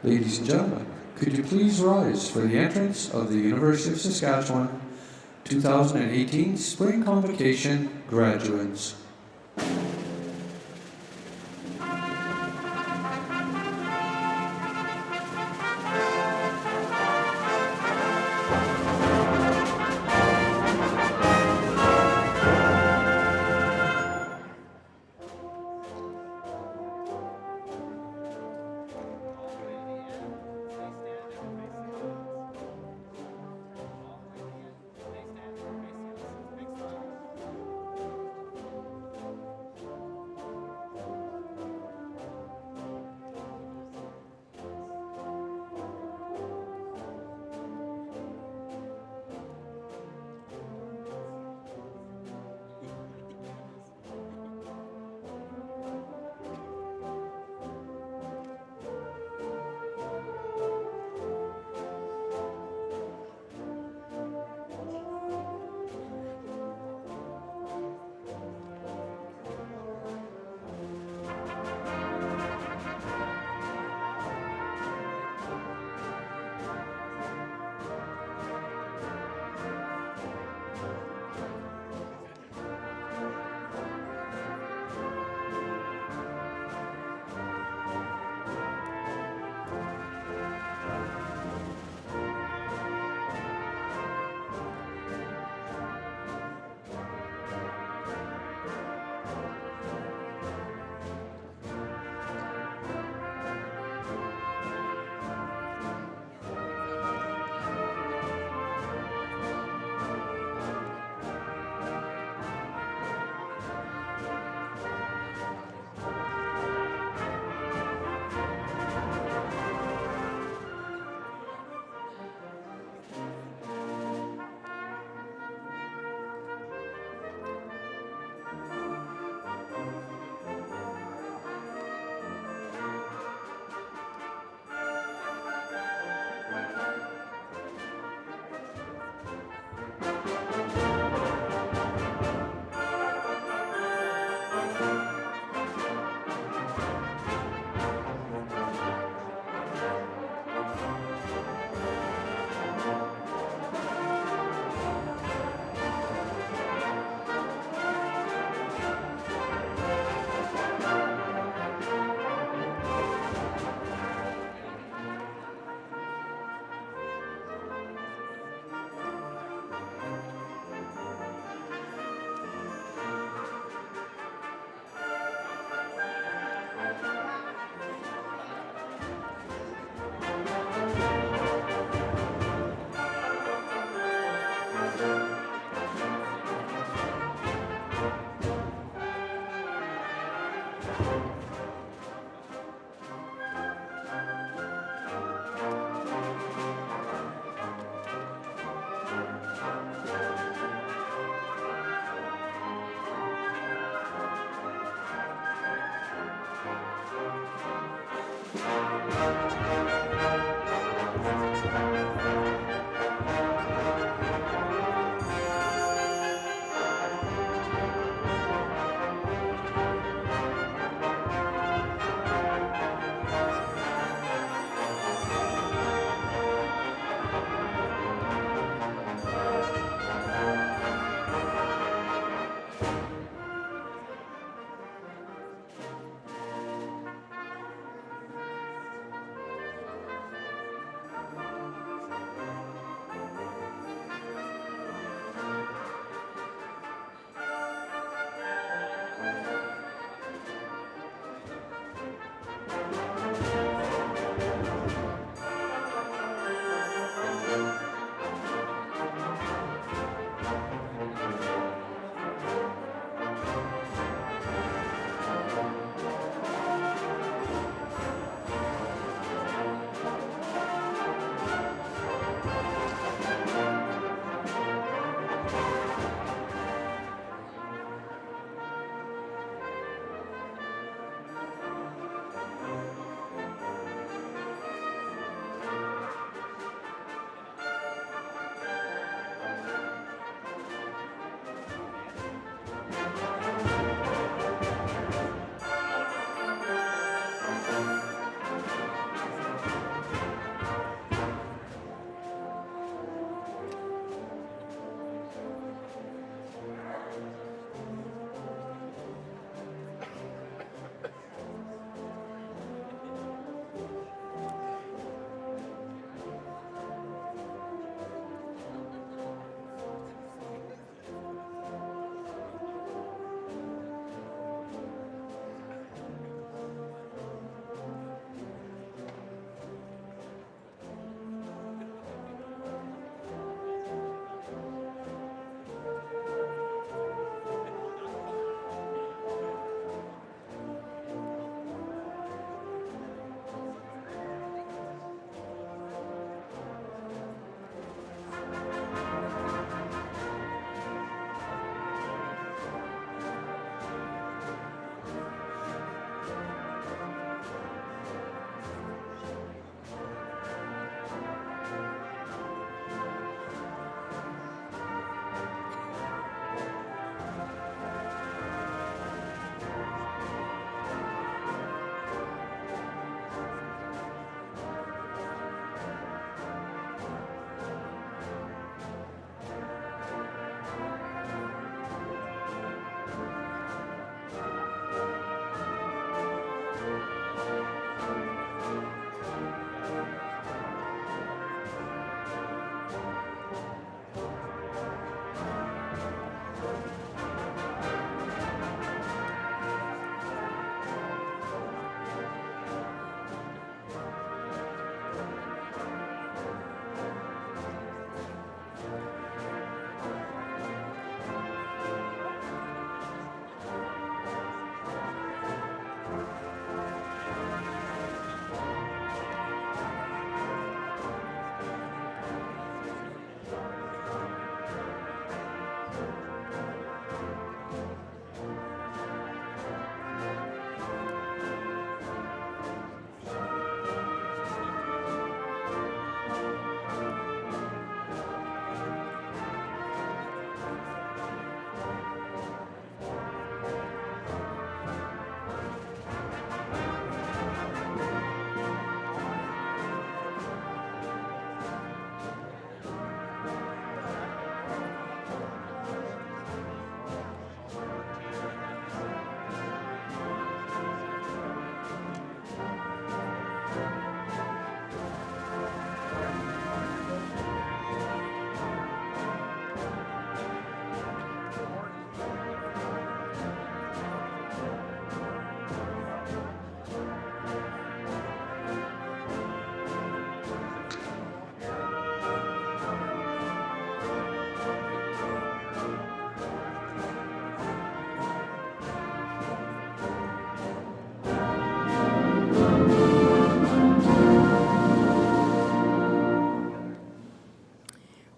Ladies and gentlemen, could you please rise for the entrance of the University of Saskatchewan 2018 Spring Convocation graduates.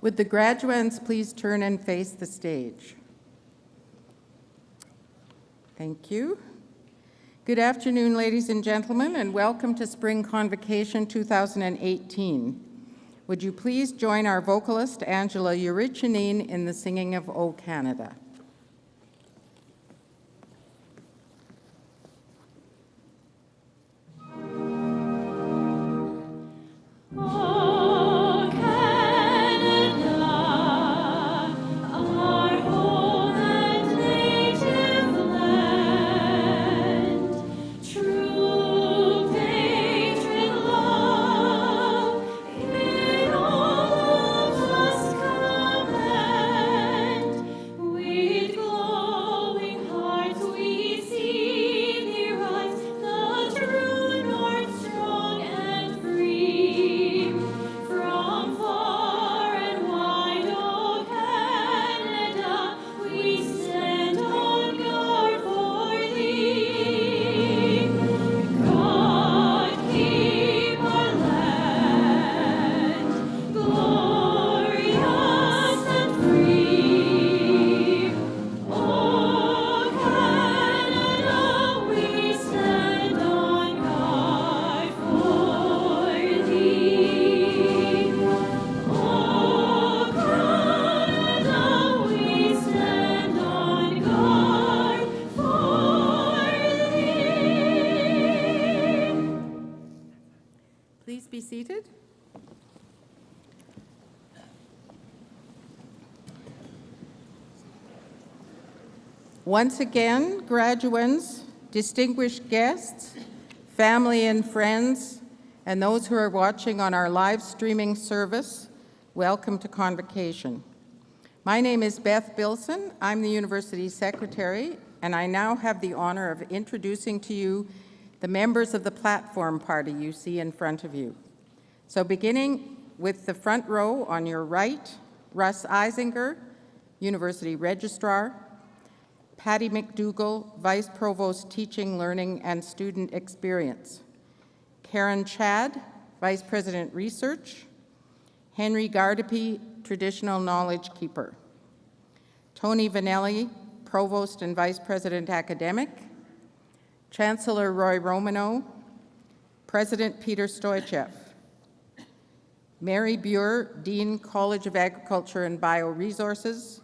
Would the graduands please turn and face the stage? Thank you. Good afternoon, ladies and gentlemen, and welcome to Spring Convocation 2018. Would you please join our vocalist, Angela Urichanine, in the singing of O Canada? Please be seated. Once again, graduands, distinguished guests, family and friends, and those who are watching on our live streaming service, welcome to Convocation. My name is Beth Bilson. I'm the University Secretary, and I now have the honor of introducing to you the members of the platform party you see in front of you. So beginning with the front row on your right, Russ Eisinger, University Registrar, Patty McDougall, Vice Provost Teaching, Learning and Student Experience, Karen Chad, Vice President Research, Henry Gardapi, Traditional Knowledge Keeper, Tony Vanelli, Provost and Vice President Academic, Chancellor Roy Romano, President Peter Stoichev, Mary Buer, Dean, College of Agriculture and Bioresources,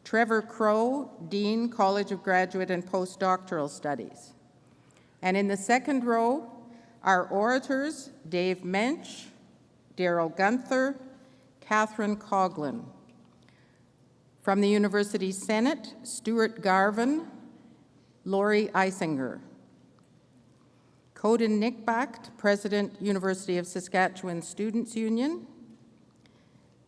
Trevor Crow, Dean, College of Graduate and Postdoctoral Studies. And in the second row, our orators, Dave Mensch, Daryl Gunther, Catherine Coughlin. From the University Senate, Stuart Garvin, Laurie Eisinger. Coden Nickbacht, President, University of Saskatchewan Students' Union.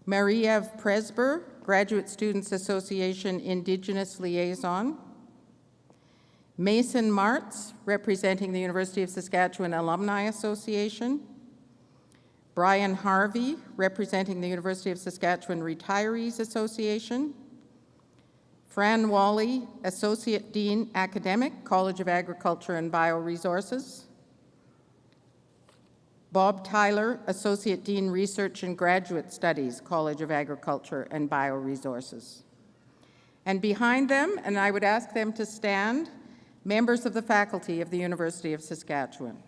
Marie-Eve Presber, Graduate Students Association Indigenous Liaison. Mason Martz, representing the University of Saskatchewan Alumni Association. Brian Harvey, representing the University of Saskatchewan Retirees Association. Fran Wally, Associate Dean, Academic, College of Agriculture and Bioresources. Bob Tyler, Associate Dean, Research and Graduate Studies, College of Agriculture and Bioresources. And behind them, and I would ask them to stand, members of the faculty of the University of Saskatchewan.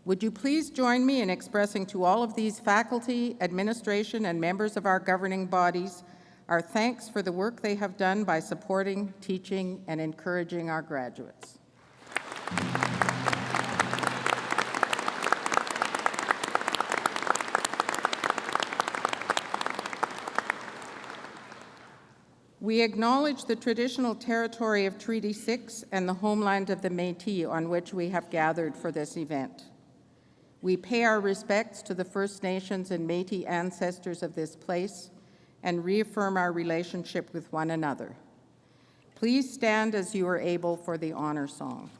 Would you please join me in expressing to all of these faculty, administration, and members of our governing bodies our thanks for the work they have done by supporting, teaching, and encouraging our graduates. We acknowledge the traditional territory of Treaty 6 and the homeland of the Métis on which we have gathered for this event. We pay our respects to the First Nations and Métis ancestors of this place and reaffirm our relationship with one another. Please stand as you are able for the honor song.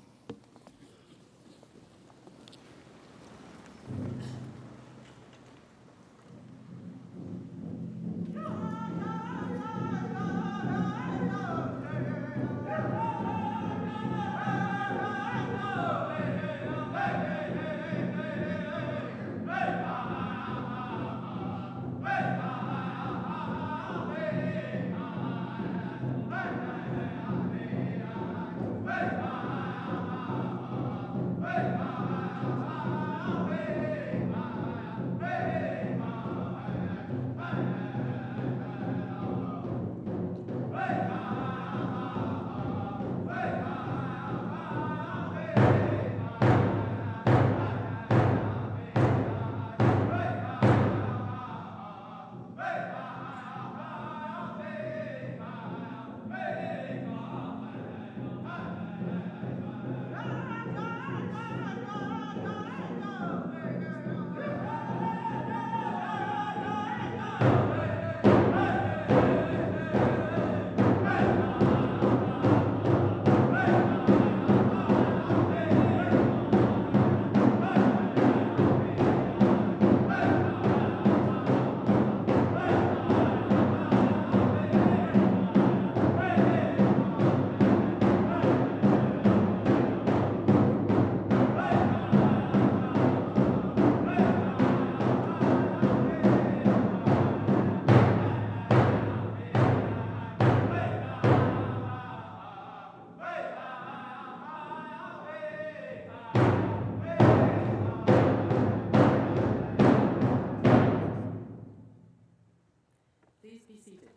seated.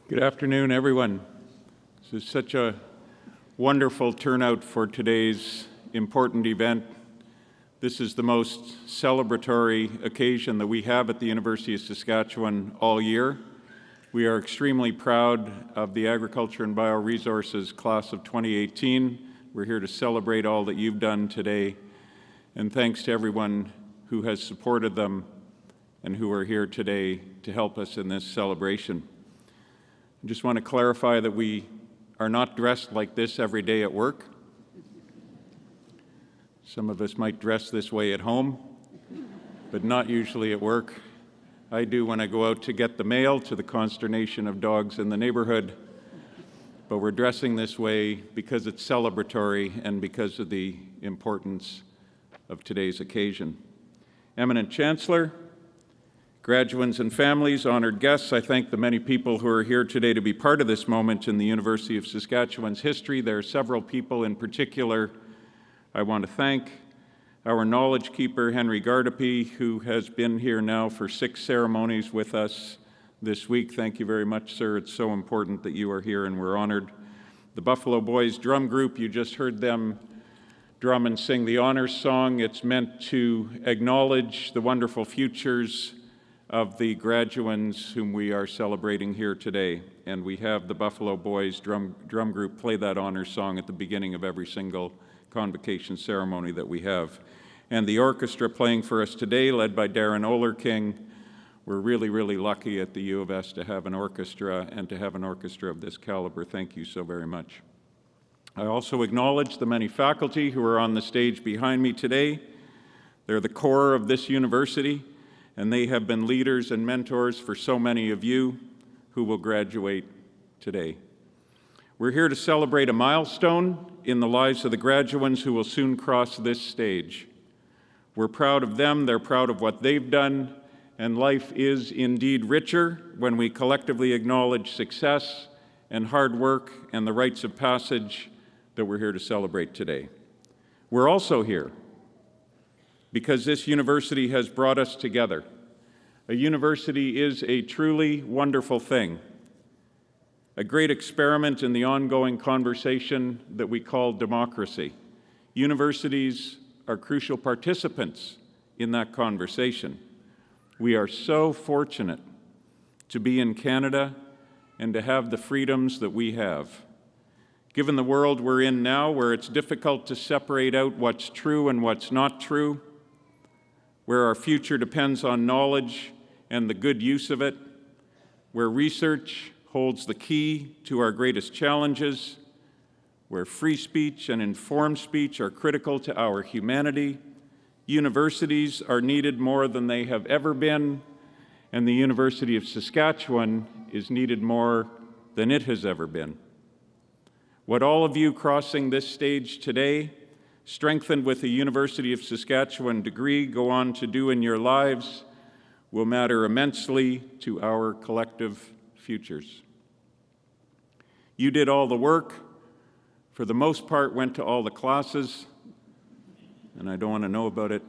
Good afternoon, everyone. This is such a wonderful turnout for today's important event. This is the most celebratory occasion that we have at the University of Saskatchewan all year. We are extremely proud of the Agriculture and Bioresources class of 2018. We're here to celebrate all that you've done today, and thanks to everyone who has supported them and who are here today to help us in this celebration. I just want to clarify that we are not dressed like this every day at work. Some of us might dress this way at home, but not usually at work. I do when I go out to get the mail, to the consternation of dogs in the neighborhood. But we're dressing this way because it's celebratory and because of the importance of today's occasion. Eminent Chancellor, graduands and families, honored guests, I thank the many people who are here today to be part of this moment in the University of Saskatchewan's history. There are several people in particular I want to thank. Our knowledge keeper, Henry Gardepy, who has been here now for 6 ceremonies with us this week. Thank you very much, sir. It's so important that you are here and we're honored. The Buffalo Boys Drum Group, you just heard them drum and sing the honors song. It's meant to acknowledge the wonderful futures of the graduands whom we are celebrating here today. And we have the Buffalo Boys Drum Group play that honors song at the beginning of every single convocation ceremony that we have. And the orchestra playing for us today, led by Darren Olerking. We're really, really lucky at the U of S to have an orchestra and to have an orchestra of this caliber. Thank you so very much. I also acknowledge the many faculty who are on the stage behind me today. They're the core of this university, and they have been leaders and mentors for so many of you who will graduate today. We're here to celebrate a milestone in the lives of the graduands who will soon cross this stage. We're proud of them, they're proud of what they've done, and life is indeed richer when we collectively acknowledge success and hard work and the rites of passage that we're here to celebrate today. We're also here because this university has brought us together. A university is a truly wonderful thing, a great experiment in the ongoing conversation that we call democracy. Universities are crucial participants in that conversation. We are so fortunate to be in Canada and to have the freedoms that we have. Given the world we're in now, where it's difficult to separate out what's true and what's not true, where our future depends on knowledge and the good use of it, where research holds the key to our greatest challenges, where free speech and informed speech are critical to our humanity, universities are needed more than they have ever been, and the University of Saskatchewan is needed more than it has ever been. What all of you crossing this stage today, strengthened with a University of Saskatchewan degree, go on to do in your lives will matter immensely to our collective futures. You did all the work, for the most part went to all the classes, and I don't want to know about it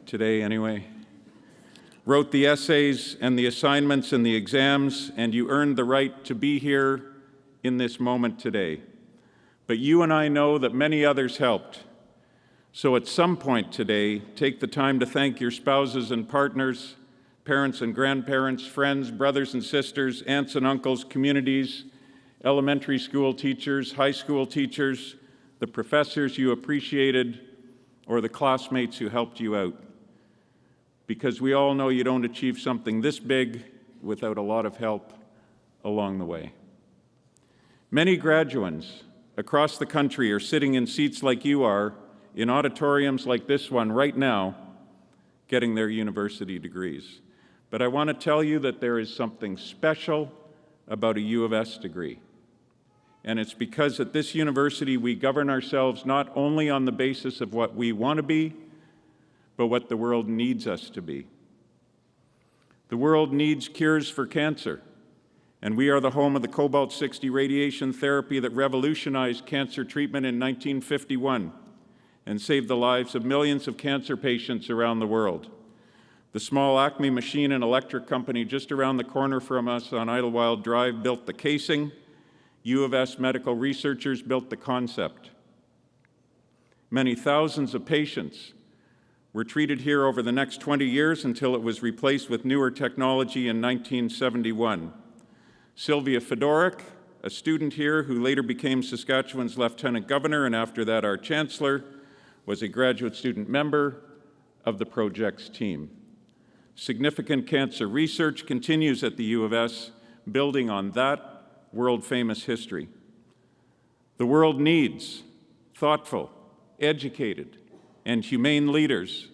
today anyway. Wrote the essays and the assignments and the exams, and you earned the right to be here in this moment today. But you and I know that many others helped. So at some point today, take the time to thank your spouses and partners, parents and grandparents, friends, brothers and sisters, aunts and uncles, communities, elementary school teachers, high school teachers, the professors you appreciated, or the classmates who helped you out. Because we all know you don't achieve something this big without a lot of help along the way. Many graduands across the country are sitting in seats like you are, in auditoriums like this one right now, getting their university degrees. But I want to tell you that there is something special about a U of S degree. And it's because at this university we govern ourselves not only on the basis of what we want to be, but what the world needs us to be. The world needs cures for cancer, And we are the home of the cobalt-60 radiation therapy that revolutionized cancer treatment in 1951 and saved the lives of millions of cancer patients around the world. The small Acme machine and electric company just around the corner from us on Idlewild Drive built the casing. U of S medical researchers built the concept. Many thousands of patients were treated here over the next 20 years until it was replaced with newer technology in 1971. Sylvia Fedoric, a student here who later became Saskatchewan's Lieutenant Governor and after that our Chancellor, was a graduate student member of the project's team. Significant cancer research continues at the U of S, building on that world-famous history. The world needs thoughtful, educated, and humane leaders,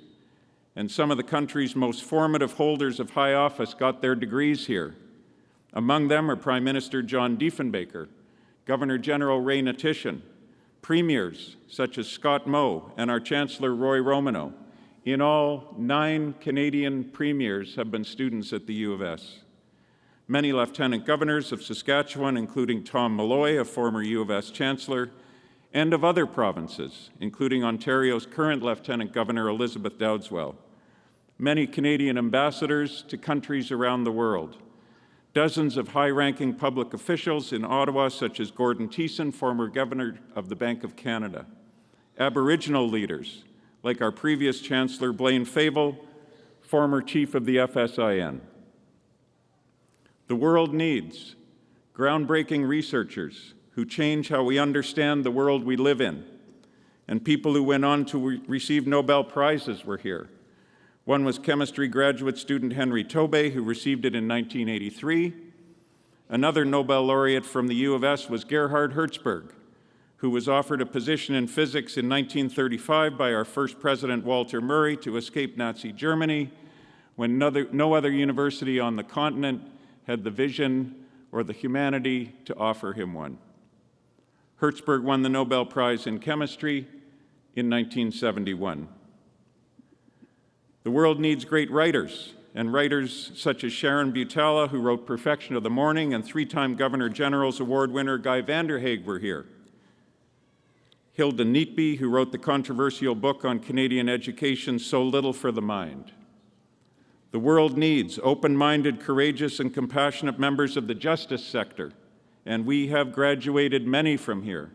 and some of the country's most formative holders of high office got their degrees here. Among them are Prime Minister John Diefenbaker, Governor General Ray Natishan, premiers such as Scott Moe and our Chancellor Roy Romano. In all, 9 Canadian premiers have been students at the U of S. Many lieutenant governors of Saskatchewan, including Tom Malloy, a former U of S Chancellor, and of other provinces, including Ontario's current Lieutenant Governor Elizabeth Dowdeswell. Many Canadian ambassadors to countries around the world. Dozens of high-ranking public officials in Ottawa, such as Gordon Thiessen, former Governor of the Bank of Canada. Aboriginal leaders, like our previous Chancellor Blaine Fable, former Chief of the FSIN. The world needs groundbreaking researchers who change how we understand the world we live in, and people who went on to receive Nobel Prizes were here. One was chemistry graduate student Henry Tobey, who received it in 1983. Another Nobel laureate from the U of S was Gerhard Herzberg, who was offered a position in physics in 1935 by our first president, Walter Murray, to escape Nazi Germany, when no other university on the continent had the vision or the humanity to offer him one. Herzberg won the Nobel Prize in Chemistry in 1971. The world needs great writers, and writers such as Sharon Butala, who wrote Perfection of the Morning, and 3-time Governor General's Award winner Guy Vanderhaeghe were here. Hilda Neatby, who wrote the controversial book on Canadian education, So Little for the Mind. The world needs open-minded, courageous, and compassionate members of the justice sector, and we have graduated many from here.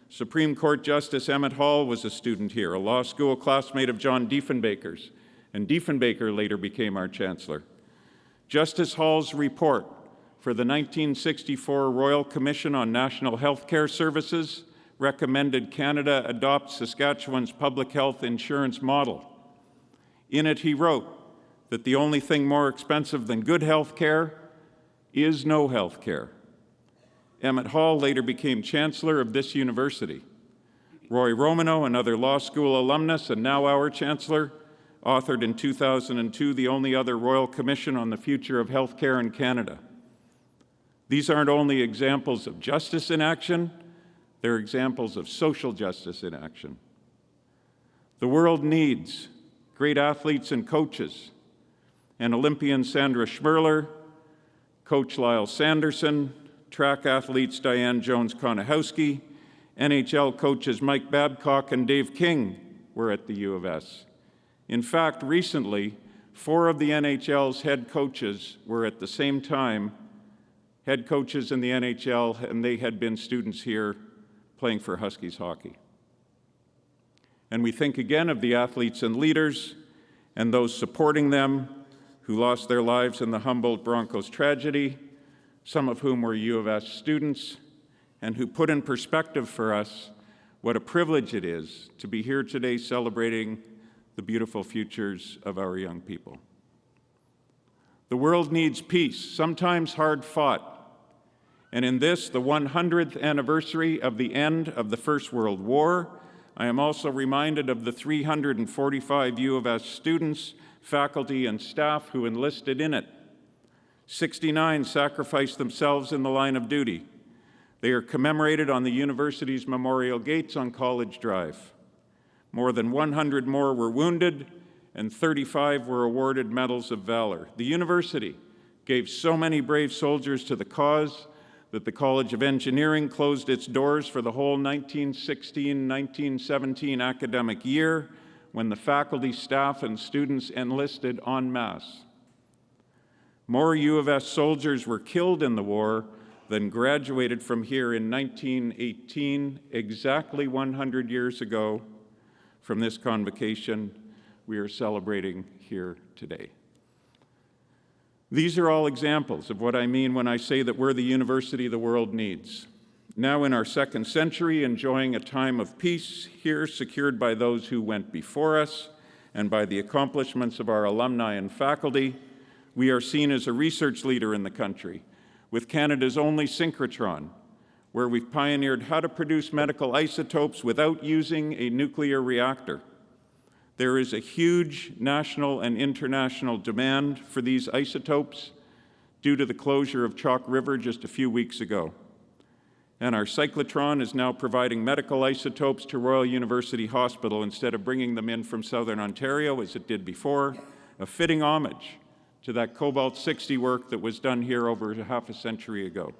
Supreme Court Justice Emmett Hall was a student here, a law school classmate of John Diefenbaker's, and Diefenbaker later became our Chancellor. Justice Hall's report for the 1964 Royal Commission on National Health Care Services recommended Canada adopt Saskatchewan's public health insurance model. In it, he wrote that the only thing more expensive than good health care is no health care. Emmett Hall later became Chancellor of this university. Roy Romano, another law school alumnus and now our Chancellor, authored in 2002 the only other Royal Commission on the Future of Healthcare in Canada. These aren't only examples of justice in action, they're examples of social justice in action. The world needs great athletes and coaches, and Olympian Sandra Schmerler, Coach Lyle Sanderson, track athletes Diane Jones-Konahowski, NHL coaches Mike Babcock and Dave King were at the U of S. In fact, recently, 4 of the NHL's head coaches were at the same time head coaches in the NHL, and they had been students here playing for Huskies hockey. And we think again of the athletes and leaders and those supporting them who lost their lives in the Humboldt Broncos tragedy, some of whom were U of S students, and who put in perspective for us what a privilege it is to be here today celebrating the beautiful futures of our young people. The world needs peace, sometimes hard fought. And in this, the 100th anniversary of the end of the First World War, I am also reminded of the 345 U of S students, faculty, and staff who enlisted in it. 69 sacrificed themselves in the line of duty. They are commemorated on the university's memorial gates on College Drive. More than 100 more were wounded, and 35 were awarded Medals of Valor. The university gave so many brave soldiers to the cause that the College of Engineering closed its doors for the whole 1916-1917 academic year when the faculty, staff, and students enlisted en masse. More U of S soldiers were killed in the war than graduated from here in 1918, exactly 100 years ago from this convocation we are celebrating here today. These are all examples of what I mean when I say that we're the university the world needs. Now in our second century, enjoying a time of peace here secured by those who went before us and by the accomplishments of our alumni and faculty, we are seen as a research leader in the country, with Canada's only synchrotron, where we've pioneered how to produce medical isotopes without using a nuclear reactor. There is a huge national and international demand for these isotopes due to the closure of Chalk River just a few weeks ago. And our cyclotron is now providing medical isotopes to Royal University Hospital instead of bringing them in from Southern Ontario as it did before, a fitting homage to that cobalt-60 work that was done here over half a century ago.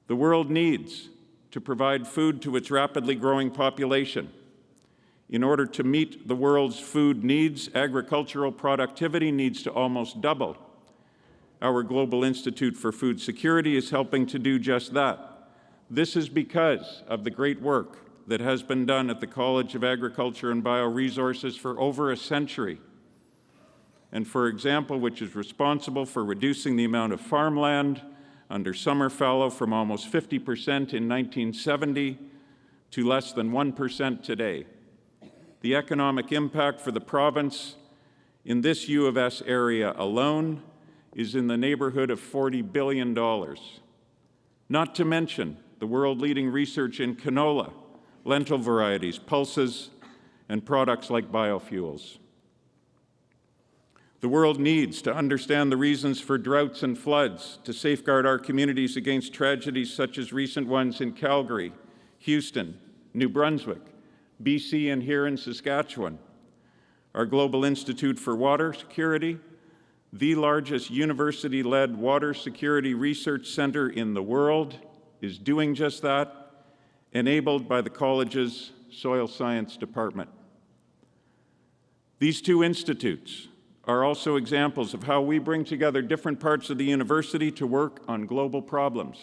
The world needs to provide food to its rapidly growing population. In order to meet the world's food needs, agricultural productivity needs to almost double. Our Global Institute for Food Security is helping to do just that. This is because of the great work that has been done at the College of Agriculture and Bioresources for over a century. And for example, which is responsible for reducing the amount of farmland under summer fallow from almost 50% in 1970 to less than 1% today. The economic impact for the province in this U of S area alone is in the neighborhood of $40 billion. Not to mention the world-leading research in canola, lentil varieties, pulses, and products like biofuels. The world needs to understand the reasons for droughts and floods to safeguard our communities against tragedies such as recent ones in Calgary, Houston, New Brunswick, BC, and here in Saskatchewan. Our Global Institute for Water Security, the largest university-led water security research center in the world, is doing just that, enabled by the college's Soil Science Department. These two institutes are also examples of how we bring together different parts of the university to work on global problems.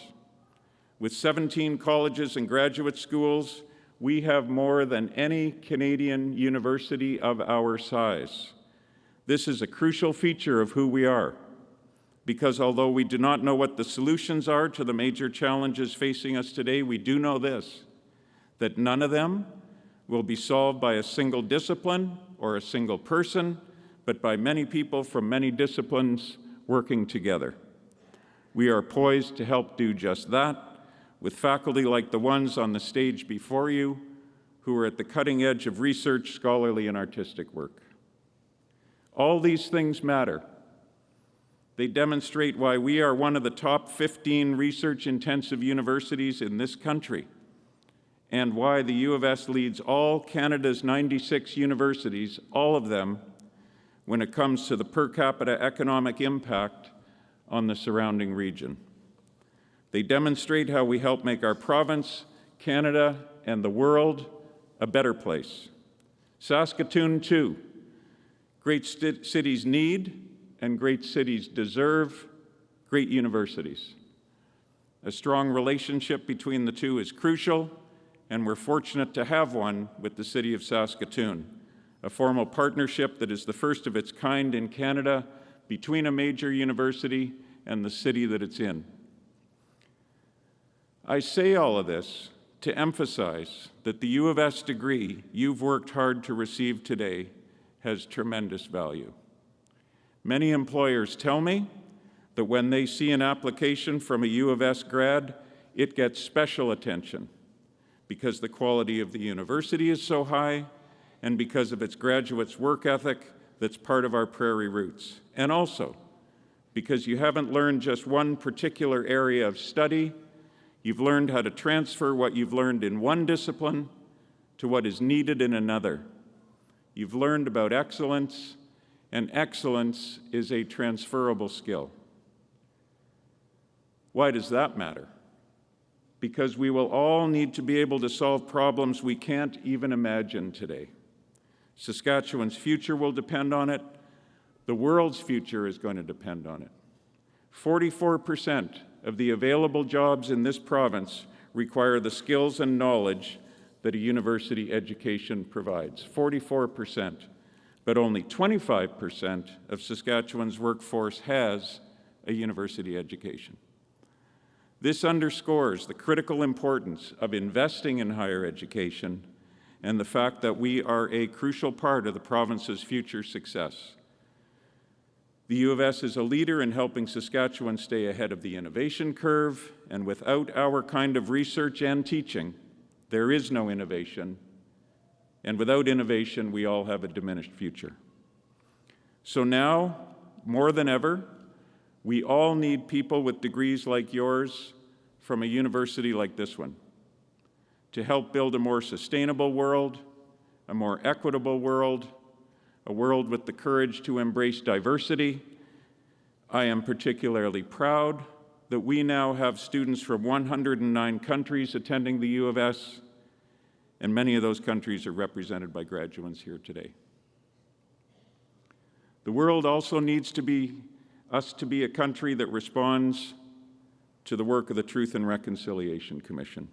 With 17 colleges and graduate schools, we have more than any Canadian university of our size. This is a crucial feature of who we are, because although we do not know what the solutions are to the major challenges facing us today, we do know this, that none of them will be solved by a single discipline or a single person, but by many people from many disciplines working together. We are poised to help do just that with faculty like the ones on the stage before you who are at the cutting edge of research, scholarly, and artistic work. All these things matter. They demonstrate why we are one of the top 15 research-intensive universities in this country, and why the U of S leads all Canada's 96 universities, all of them, when it comes to the per capita economic impact on the surrounding region. They demonstrate how we help make our province, Canada, and the world a better place. Saskatoon, too. Great cities need and great cities deserve great universities. A strong relationship between the two is crucial, and we're fortunate to have one with the City of Saskatoon, a formal partnership that is the first of its kind in Canada between a major university and the city that it's in. I say all of this to emphasize that the U of S degree you've worked hard to receive today has tremendous value. Many employers tell me that when they see an application from a U of S grad, it gets special attention because the quality of the university is so high and because of its graduates' work ethic that's part of our prairie roots. And also, because you haven't learned just one particular area of study, you've learned how to transfer what you've learned in one discipline to what is needed in another. You've learned about excellence, and excellence is a transferable skill. Why does that matter? Because we will all need to be able to solve problems we can't even imagine today. Saskatchewan's future will depend on it. The world's future is going to depend on it. 44% of the available jobs in this province require the skills and knowledge that a university education provides. 44%. But only 25% of Saskatchewan's workforce has a university education. This underscores the critical importance of investing in higher education and the fact that we are a crucial part of the province's future success. The U of S is a leader in helping Saskatchewan stay ahead of the innovation curve, and without our kind of research and teaching, there is no innovation, and without innovation, we all have a diminished future. So now, more than ever, we all need people with degrees like yours from a university like this one to help build a more sustainable world, a more equitable world, a world with the courage to embrace diversity. I am particularly proud that we now have students from 109 countries attending the U of S, and many of those countries are represented by graduates here today. The world also needs us to be a country that responds to the work of the Truth and Reconciliation Commission.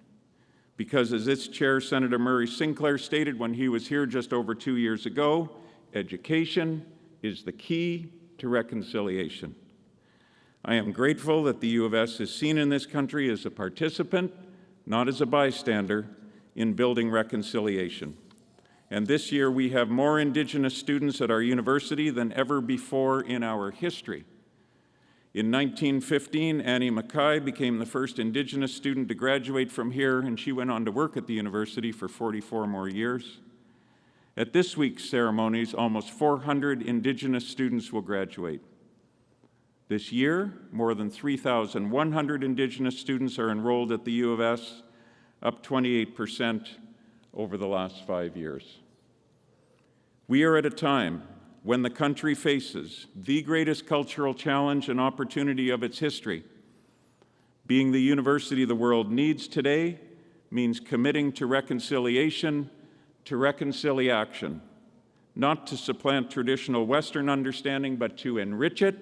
Because as its chair, Senator Murray Sinclair, stated when he was here just over 2 years ago, education is the key to reconciliation. I am grateful that the U of S is seen in this country as a participant, not as a bystander, in building reconciliation. And this year we have more Indigenous students at our university than ever before in our history. In 1915, Annie Mackay became the first Indigenous student to graduate from here, and she went on to work at the university for 44 more years. At this week's ceremonies, almost 400 Indigenous students will graduate. This year, more than 3,100 Indigenous students are enrolled at the U of S, up 28% over the last 5 years. We are at a time when the country faces the greatest cultural challenge and opportunity of its history. Being the university the world needs today means committing to reconciliation, to reconciliation, not to supplant traditional Western understanding, but to enrich it,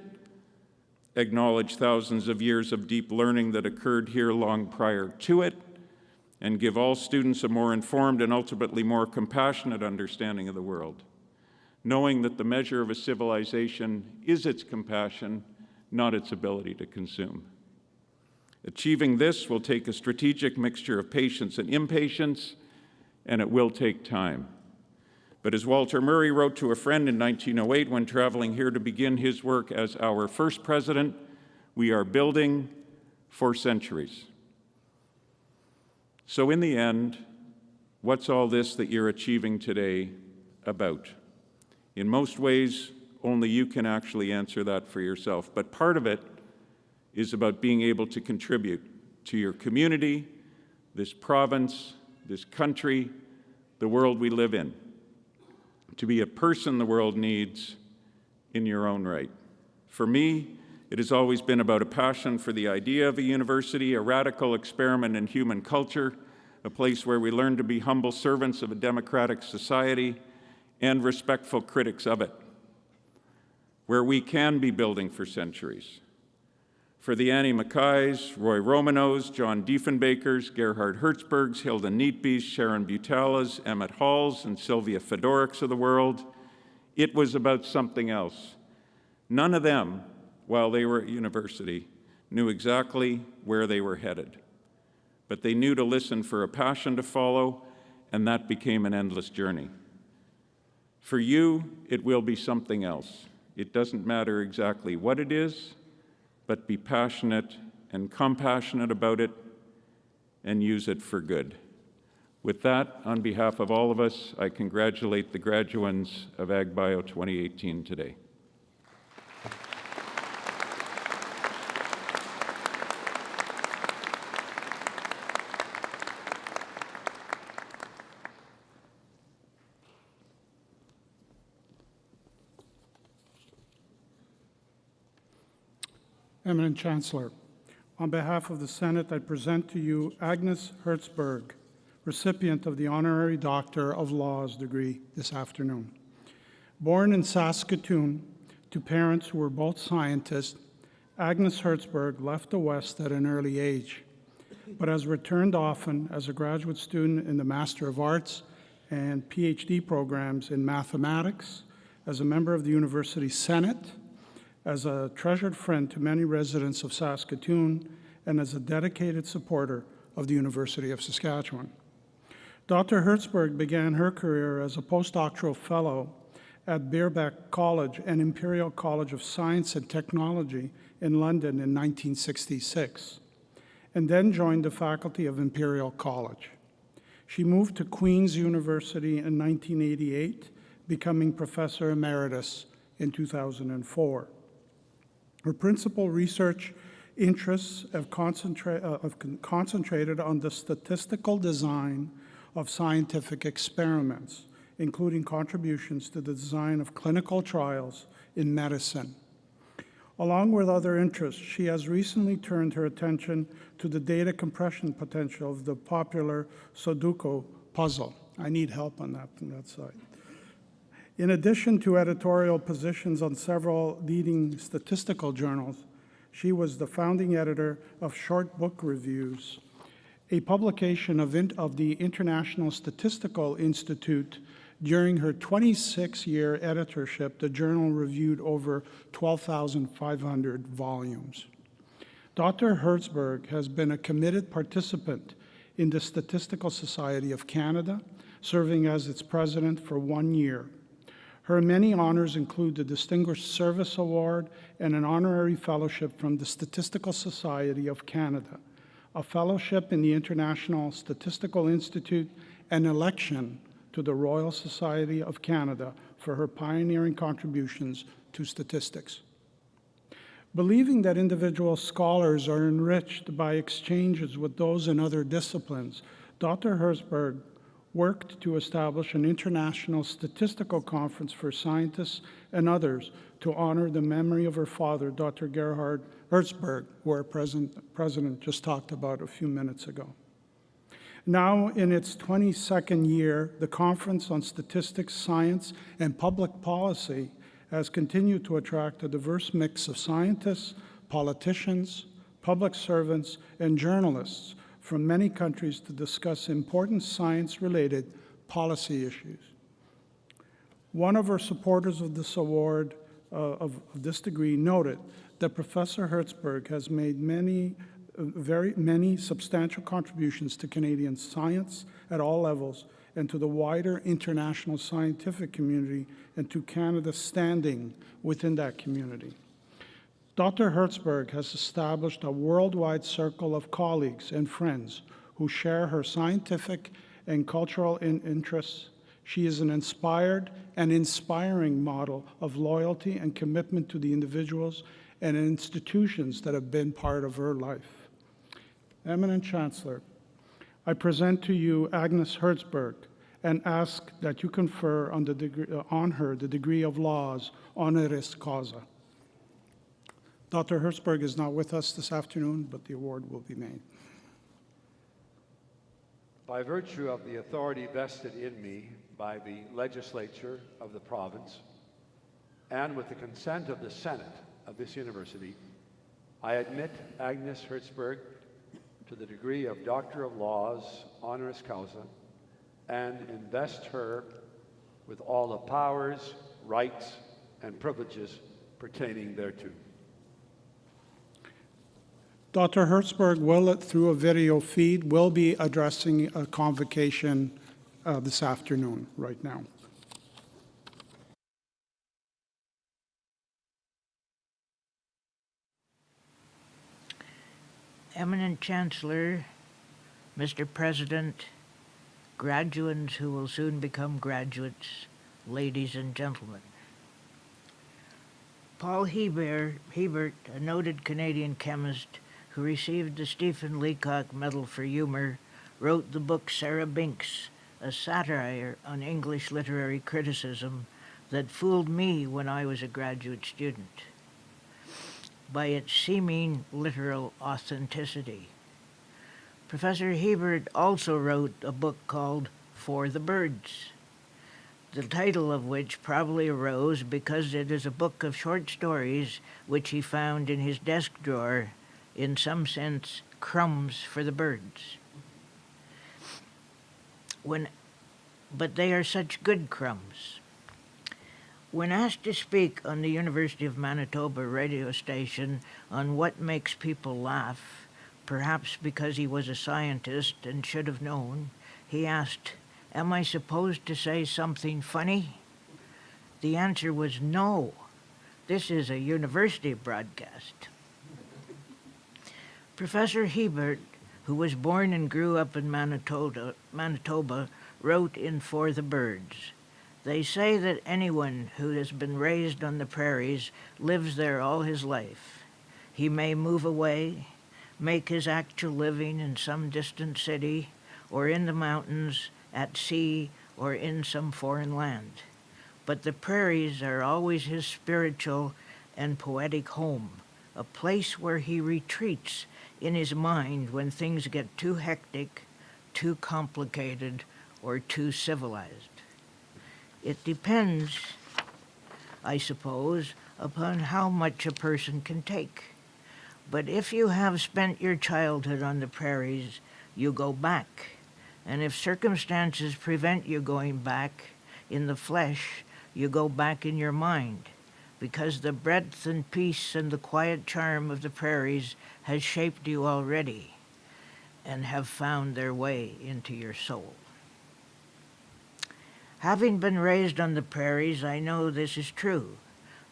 acknowledge thousands of years of deep learning that occurred here long prior to it, and give all students a more informed and ultimately more compassionate understanding of the world, knowing that the measure of a civilization is its compassion, not its ability to consume. Achieving this will take a strategic mixture of patience and impatience, and it will take time. But as Walter Murray wrote to a friend in 1908 when traveling here to begin his work as our first president, we are building for centuries. So in the end, what's all this that you're achieving today about? In most ways, only you can actually answer that for yourself. But part of it is about being able to contribute to your community, this province, this country, the world we live in, to be a person the world needs in your own right. For me, it has always been about a passion for the idea of a university, a radical experiment in human culture, a place where we learn to be humble servants of a democratic society and respectful critics of it, where we can be building for centuries. For the Annie Mackays, Roy Romanows, John Diefenbakers, Gerhard Hertzbergs, Hilda Neatbys, Sharon Butalas, Emmett Halls, and Sylvia Fedoricks of the world, it was about something else. None of them, while they were at university, knew exactly where they were headed. But they knew to listen for a passion to follow, and that became an endless journey. For you, it will be something else. It doesn't matter exactly what it is, but be passionate and compassionate about it and use it for good. With that, on behalf of all of us, I congratulate the graduates of AgBio 2018 today. Eminent Chancellor, on behalf of the Senate, I present to you Agnes Hertzberg, recipient of the Honorary Doctor of Laws degree this afternoon. Born in Saskatoon to parents who were both scientists, Agnes Hertzberg left the West at an early age, but has returned often as a graduate student in the Master of Arts and PhD programs in mathematics, as a member of the University Senate, as a treasured friend to many residents of Saskatoon, and as a dedicated supporter of the University of Saskatchewan. Dr. Hertzberg began her career as a postdoctoral fellow at Birkbeck College and Imperial College of Science and Technology in London in 1966, and then joined the faculty of Imperial College. She moved to Queen's University in 1988, becoming Professor Emeritus in 2004. Her principal research interests have concentrated on the statistical design of scientific experiments, including contributions to the design of clinical trials in medicine. Along with other interests, she has recently turned her attention to the data compression potential of the popular Sudoku puzzle. I need help on that from that side. In addition to editorial positions on several leading statistical journals, she was the founding editor of Short Book Reviews, a publication of the International Statistical Institute. During her 26-year editorship, the journal reviewed over 12,500 volumes. Dr. Hertzberg has been a committed participant in the Statistical Society of Canada, serving as its president for 1 year. Her many honors include the Distinguished Service Award and an honorary fellowship from the Statistical Society of Canada, a fellowship in the International Statistical Institute, and election to the Royal Society of Canada for her pioneering contributions to statistics. Believing that individual scholars are enriched by exchanges with those in other disciplines, Dr. Hertzberg worked to establish an international statistical conference for scientists and others to honor the memory of her father, Dr. Gerhard Hertzberg, who our president just talked about a few minutes ago. Now, in its 22nd year, the Conference on Statistics, Science, and Public Policy has continued to attract a diverse mix of scientists, politicians, public servants, and journalists from many countries to discuss important science-related policy issues. One of our supporters of this award, of this degree, noted that Professor Hertzberg has made many substantial contributions to Canadian science at all levels and to the wider international scientific community and to Canada's standing within that community. Dr. Hertzberg has established a worldwide circle of colleagues and friends who share her scientific and cultural interests. She is an inspired and inspiring model of loyalty and commitment to the individuals and institutions that have been part of her life. Eminent Chancellor, I present to you Agnes Hertzberg and ask that you confer on her the degree of laws honoris causa. Dr. Hertzberg is not with us this afternoon, but the award will be made. By virtue of the authority vested in me by the legislature of the province, and with the consent of the Senate of this university, I admit Agnes Hertzberg to the degree of Doctor of Laws, honoris causa, and invest her with all the powers, rights, and privileges pertaining thereto. Dr. Hertzberg will, through a video feed, will be addressing a convocation this afternoon, right now. Eminent Chancellor, Mr. President, graduands who will soon become graduates, ladies and gentlemen. Paul Hebert, a noted Canadian chemist who received the Stephen Leacock Medal for Humor, wrote the book Sarah Binks, a satire on English literary criticism that fooled me when I was a graduate student. by its seeming literal authenticity. Professor Hebert also wrote a book called For the Birds, the title of which probably arose because it is a book of short stories which he found in his desk drawer, in some sense, crumbs for the birds. But they are such good crumbs. When asked to speak on the University of Manitoba radio station on what makes people laugh, perhaps because he was a scientist and should have known, he asked, "Am I supposed to say something funny?" The answer was no. This is a university broadcast. Professor Hebert, who was born and grew up in Manitoba, wrote in For the Birds, "They say that anyone who has been raised on the prairies lives there all his life. He may move away, make his actual living in some distant city, or in the mountains, at sea, or in some foreign land. But the prairies are always his spiritual and poetic home, a place where he retreats in his mind when things get too hectic, too complicated, or too civilized. It depends, I suppose, upon how much a person can take. But if you have spent your childhood on the prairies, you go back. And if circumstances prevent you going back in the flesh, you go back in your mind, because the breadth and peace and the quiet charm of the prairies has shaped you already and have found their way into your soul." Having been raised on the prairies, I know this is true.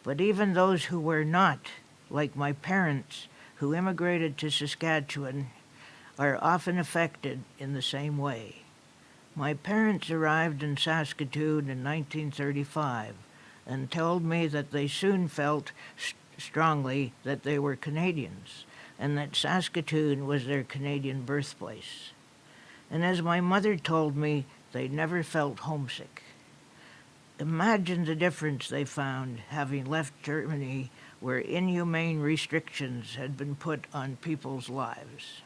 But even those who were not, like my parents, who immigrated to Saskatchewan, are often affected in the same way. My parents arrived in Saskatoon in 1935 and told me that they soon felt strongly that they were Canadians and that Saskatoon was their Canadian birthplace. And as my mother told me, they never felt homesick. Imagine the difference they found having left Germany, where inhumane restrictions had been put on people's lives.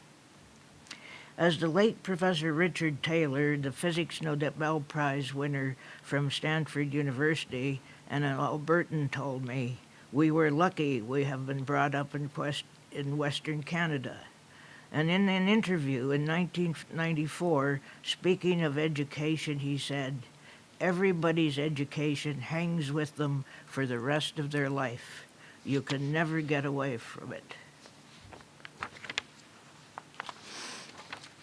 As the late Professor Richard Taylor, the Physics Nobel Prize winner from Stanford University, and an Albertan told me, "We were lucky we have been brought up in Western Canada." And in an interview in 1994, speaking of education, he said, "Everybody's education hangs with them for the rest of their life. You can never get away from it."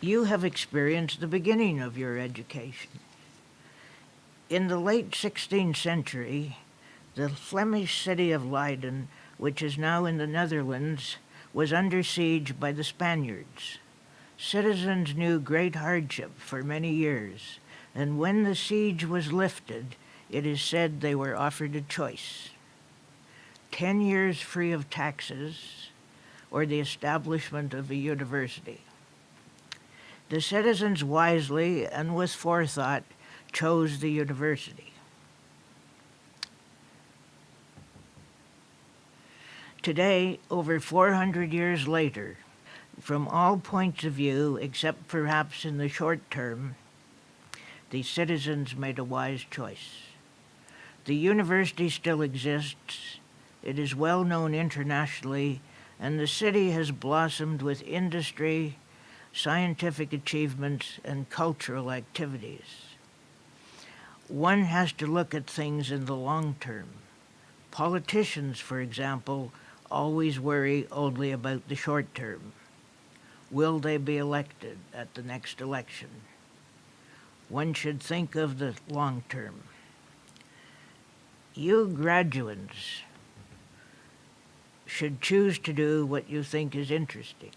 You have experienced the beginning of your education. In the late 16th century, the Flemish city of Leiden, which is now in the Netherlands, was under siege by the Spaniards. Citizens knew great hardship for many years, and when the siege was lifted, it is said they were offered a choice: 10 years free of taxes, or the establishment of a university. The citizens wisely and with forethought chose the university. Today, over 400 years later, from all points of view, except perhaps in the short term, the citizens made a wise choice. The university still exists, it is well known internationally, and the city has blossomed with industry, scientific achievements, and cultural activities. One has to look at things in the long term. Politicians, for example, always worry only about the short term. Will they be elected at the next election? One should think of the long term. You graduates should choose to do what you think is interesting.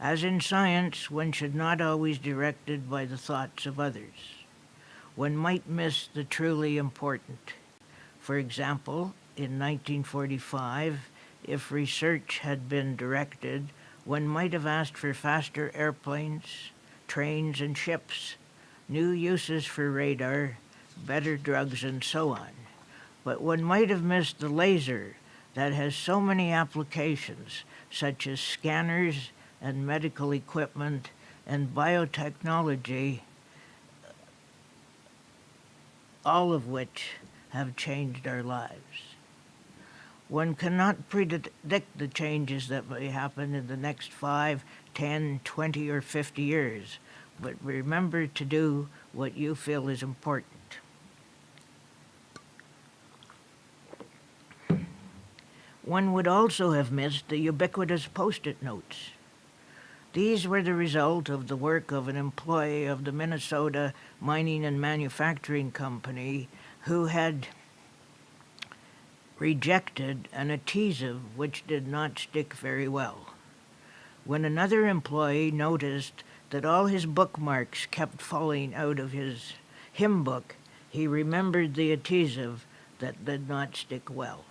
As in science, one should not always be directed by the thoughts of others. One might miss the truly important. For example, in 1945, if research had been directed, one might have asked for faster airplanes, trains, and ships, new uses for radar, better drugs, and so on. But one might have missed the laser that has so many applications, such as scanners and medical equipment and biotechnology, all of which have changed our lives. One cannot predict the changes that may happen in the next 5, 10, 20, or 50 years, but remember to do what you feel is important. One would also have missed the ubiquitous Post-it notes. These were the result of the work of an employee of the Minnesota Mining and Manufacturing Company who had rejected an adhesive which did not stick very well. When another employee noticed that all his bookmarks kept falling out of his hymn book, he remembered the adhesive that did not stick well.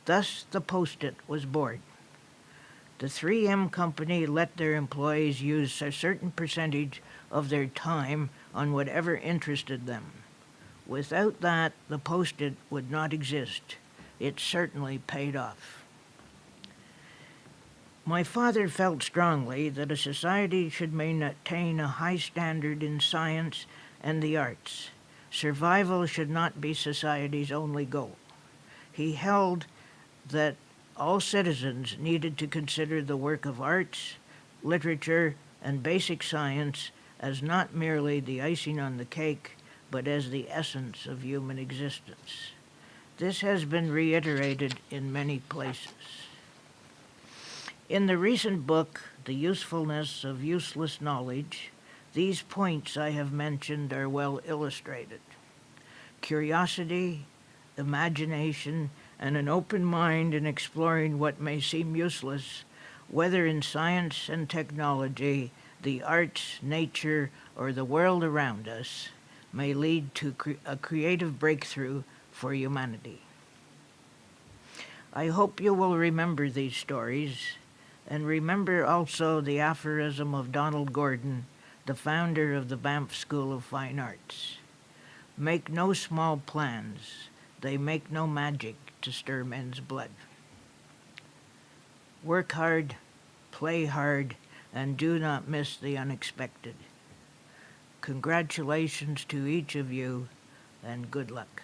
Thus, the Post-it was born. The 3M company let their employees use a certain percentage of their time on whatever interested them. Without that, the Post-it would not exist. It certainly paid off. My father felt strongly that a society should maintain a high standard in science and the arts. Survival should not be society's only goal. He held that all citizens needed to consider the work of arts, literature, and basic science as not merely the icing on the cake, but as the essence of human existence. This has been reiterated in many places. In the recent book, The Usefulness of Useless Knowledge, these points I have mentioned are well illustrated. Curiosity, imagination, and an open mind in exploring what may seem useless, whether in science and technology, the arts, nature, or the world around us, may lead to a creative breakthrough for humanity. I hope you will remember these stories, and remember also the aphorism of Donald Gordon, the founder of the Banff School of Fine Arts. Make no small plans, they make no magic to stir men's blood. Work hard, play hard, and do not miss the unexpected. Congratulations to each of you, and good luck.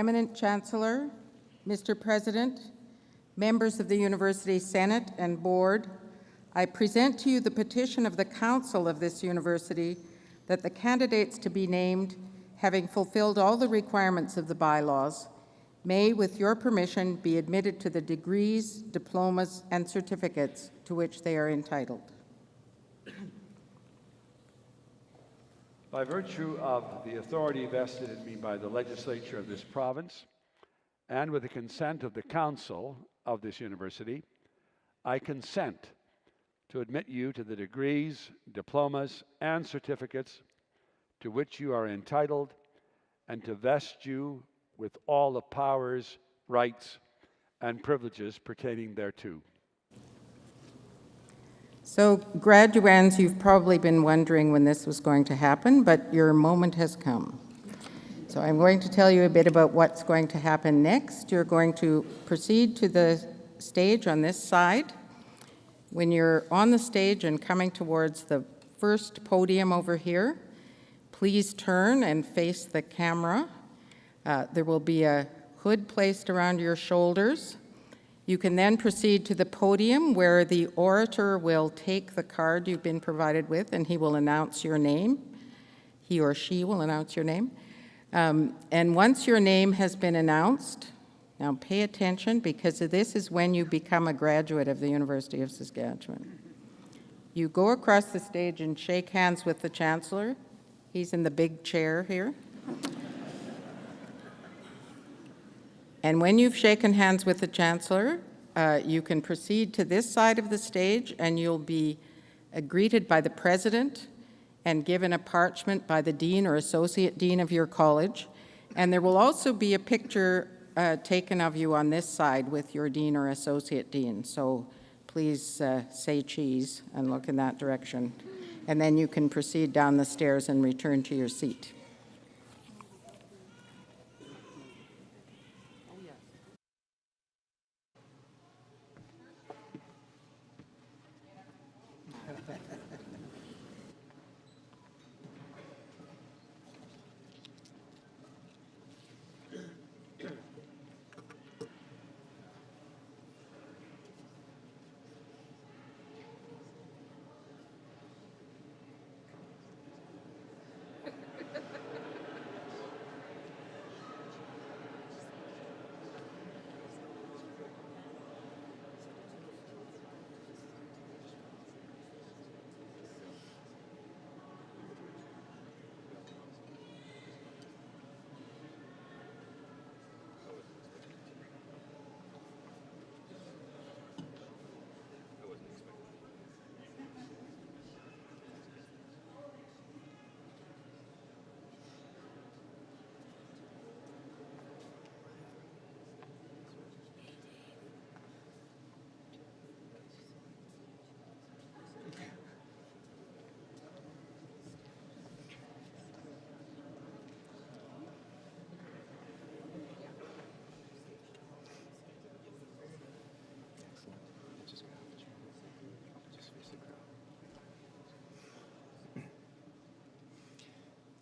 Eminent Chancellor, Mr. President, members of the University Senate and Board, I present to you the petition of the Council of this university that the candidates to be named, having fulfilled all the requirements of the bylaws, may, with your permission, be admitted to the degrees, diplomas, and certificates to which they are entitled. By virtue of the authority vested in me by the legislature of this province, and with the consent of the Council of this university, I consent to admit you to the degrees, diplomas, and certificates to which you are entitled, and to vest you with all the powers, rights, and privileges pertaining thereto. So, graduands, you've probably been wondering when this was going to happen, but your moment has come. So I'm going to tell you a bit about what's going to happen next. You're going to proceed to the stage on this side. When you're on the stage and coming towards the first podium over here, please turn and face the camera. There will be a hood placed around your shoulders. You can then proceed to the podium where the orator will take the card you've been provided with and he will announce your name. He or she will announce your name. And once your name has been announced, now pay attention because this is when you become a graduate of the University of Saskatchewan. You go across the stage and shake hands with the Chancellor. He's in the big chair here. And when you've shaken hands with the Chancellor, you can proceed to this side of the stage and you'll be greeted by the President and given a parchment by the Dean or Associate Dean of your college. And there will also be a picture taken of you on this side with your Dean or Associate Dean. So please say cheese and look in that direction. And then you can proceed down the stairs and return to your seat.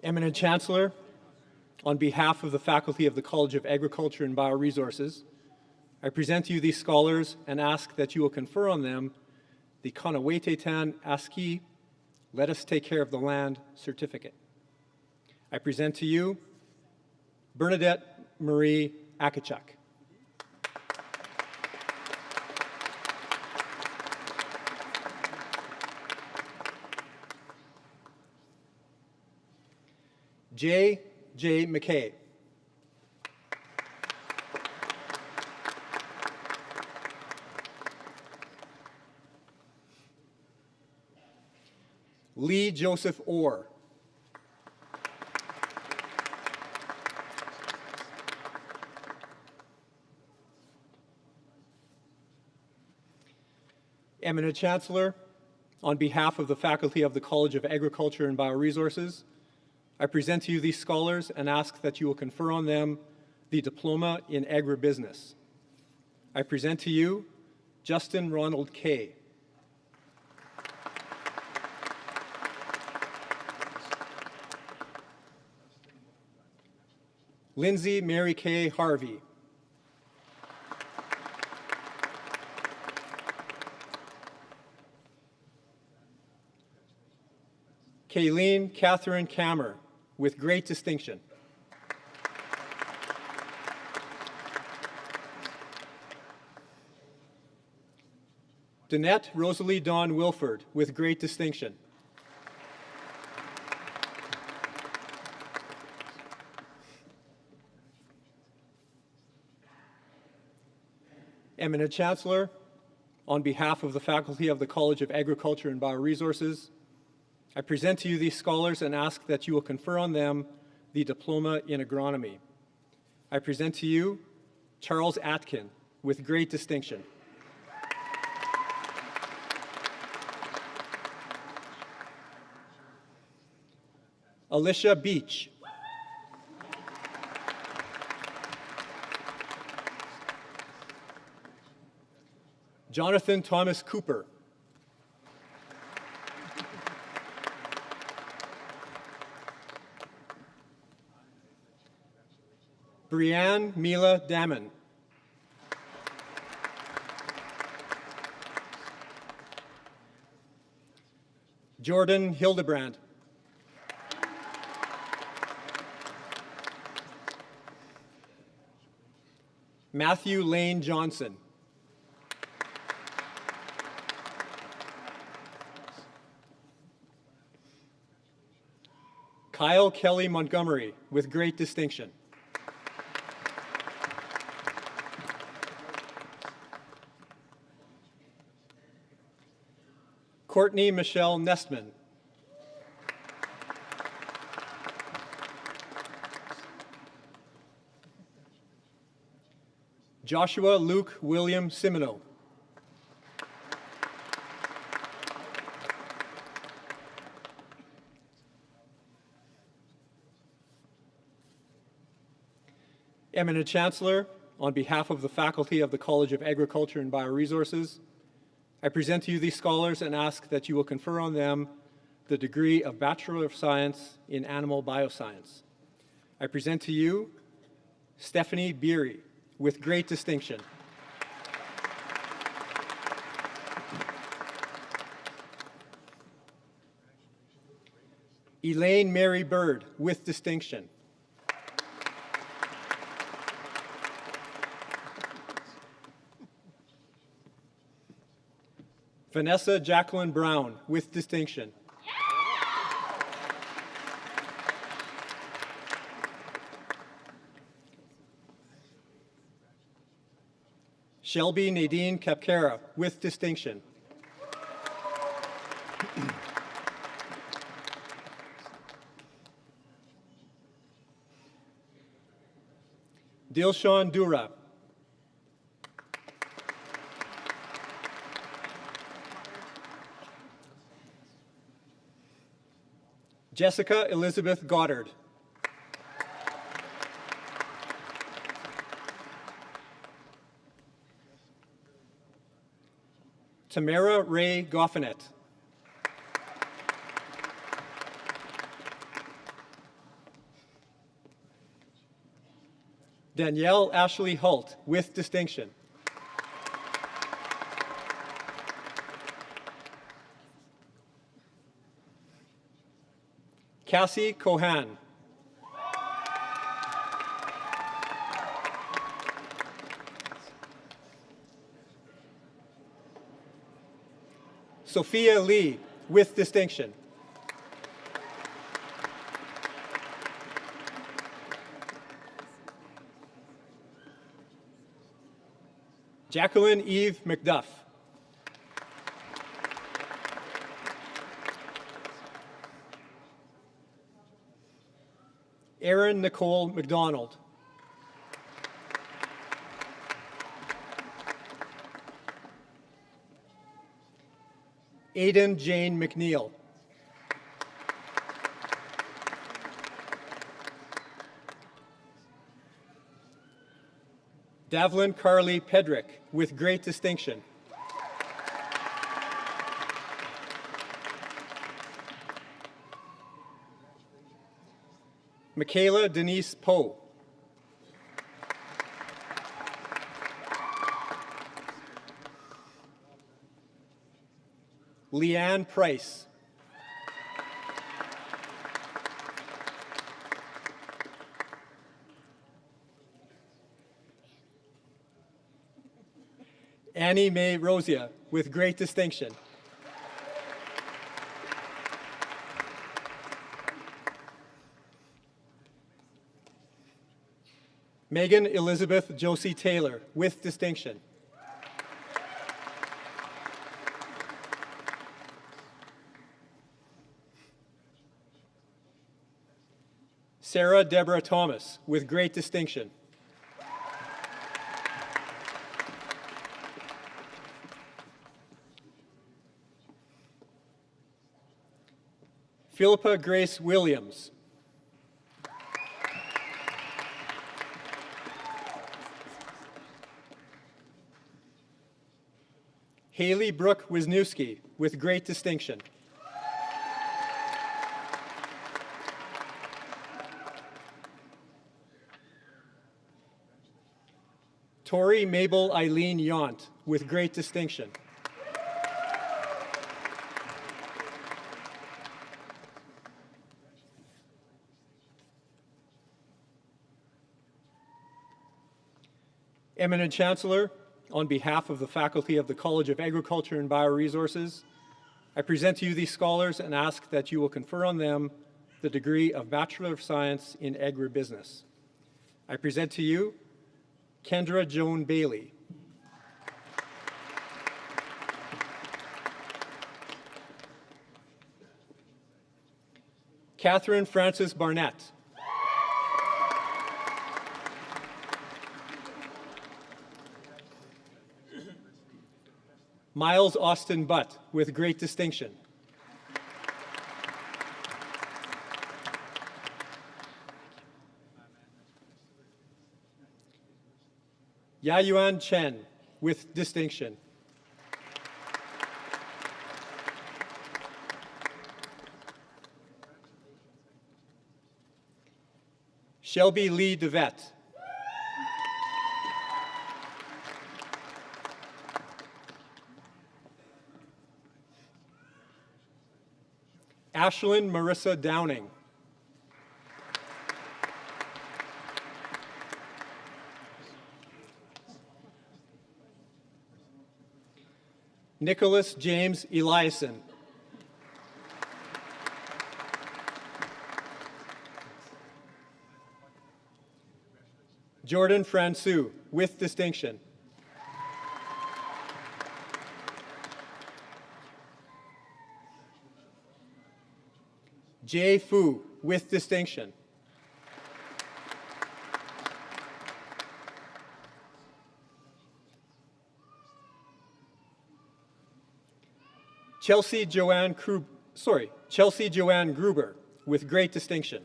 Eminent Chancellor, on behalf of the faculty of the College of Agriculture and Bioresources, I present to you these scholars and ask that you will confer on them the Convocation Aski, Let Us Take Care of the Land certificate. I present to you Bernadette Marie Akachuk. J. McKay. Lee Joseph Orr. Eminent Chancellor, on behalf of the faculty of the College of Agriculture and Bioresources, I present to you these scholars and ask that you will confer on them the Diploma in Agribusiness. I present to you Justin Ronald Kay. Lindsay Mary Kay Harvey. Kayleen Catherine Kammer, with great distinction. Danette Rosalie Dawn Wilford, with great distinction. Eminent Chancellor, on behalf of the faculty of the College of Agriculture and Bioresources, I present to you these scholars and ask that you will confer on them the Diploma in Agronomy. I present to you Charles Atkin, with great distinction. Alicia Beach. Jonathan Thomas Cooper. Brianne Mila Damon. Jordan Hildebrand. Matthew Lane Johnson. Kyle Kelly Montgomery, with great distinction. Courtney Michelle Nestman. Joshua Luke William Simino. Eminent Chancellor, on behalf of the faculty of the College of Agriculture and Bioresources, I present to you these scholars and ask that you will confer on them the degree of Bachelor of Science in Animal Bioscience. I present to you Stephanie Beery, with great distinction. Elaine Mary Bird, with distinction. Vanessa Jacqueline Brown, with distinction. Shelby Nadine Kapkara, with distinction. Dilshan Dura. Jessica Elizabeth Goddard. Tamara Ray Goffinet. Danielle Ashley Hult, with distinction. Cassie Cohan. Sophia Lee, with distinction. Jacqueline Eve McDuff. Erin Nicole McDonald. Aidan Jane McNeil. Davlin Carly Pedrick, with great distinction. Michaela Denise Poe. Leanne Price. Annie Mae Rosia, with great distinction. Megan Elizabeth Josie Taylor, with distinction. Sarah Deborah Thomas, with great distinction. Philippa Grace Williams. Haley Brooke Wisniewski, with great distinction. Tori Mabel Eileen Yount, with great distinction. Eminent Chancellor, on behalf of the faculty of the College of Agriculture and Bioresources, I present to you these scholars and ask that you will confer on them the degree of Bachelor of Science in Agribusiness. I present to you Kendra Joan Bailey. Catherine Frances Barnett. Miles Austin Butt, with great distinction. Yayuan Chen, with distinction. Shelby Lee DeVette. Ashlyn Marissa Downing. Nicholas James Eliason. Jordan Francu, with distinction. Jay Fu, with distinction. Chelsea Joanne Gruber, with great distinction.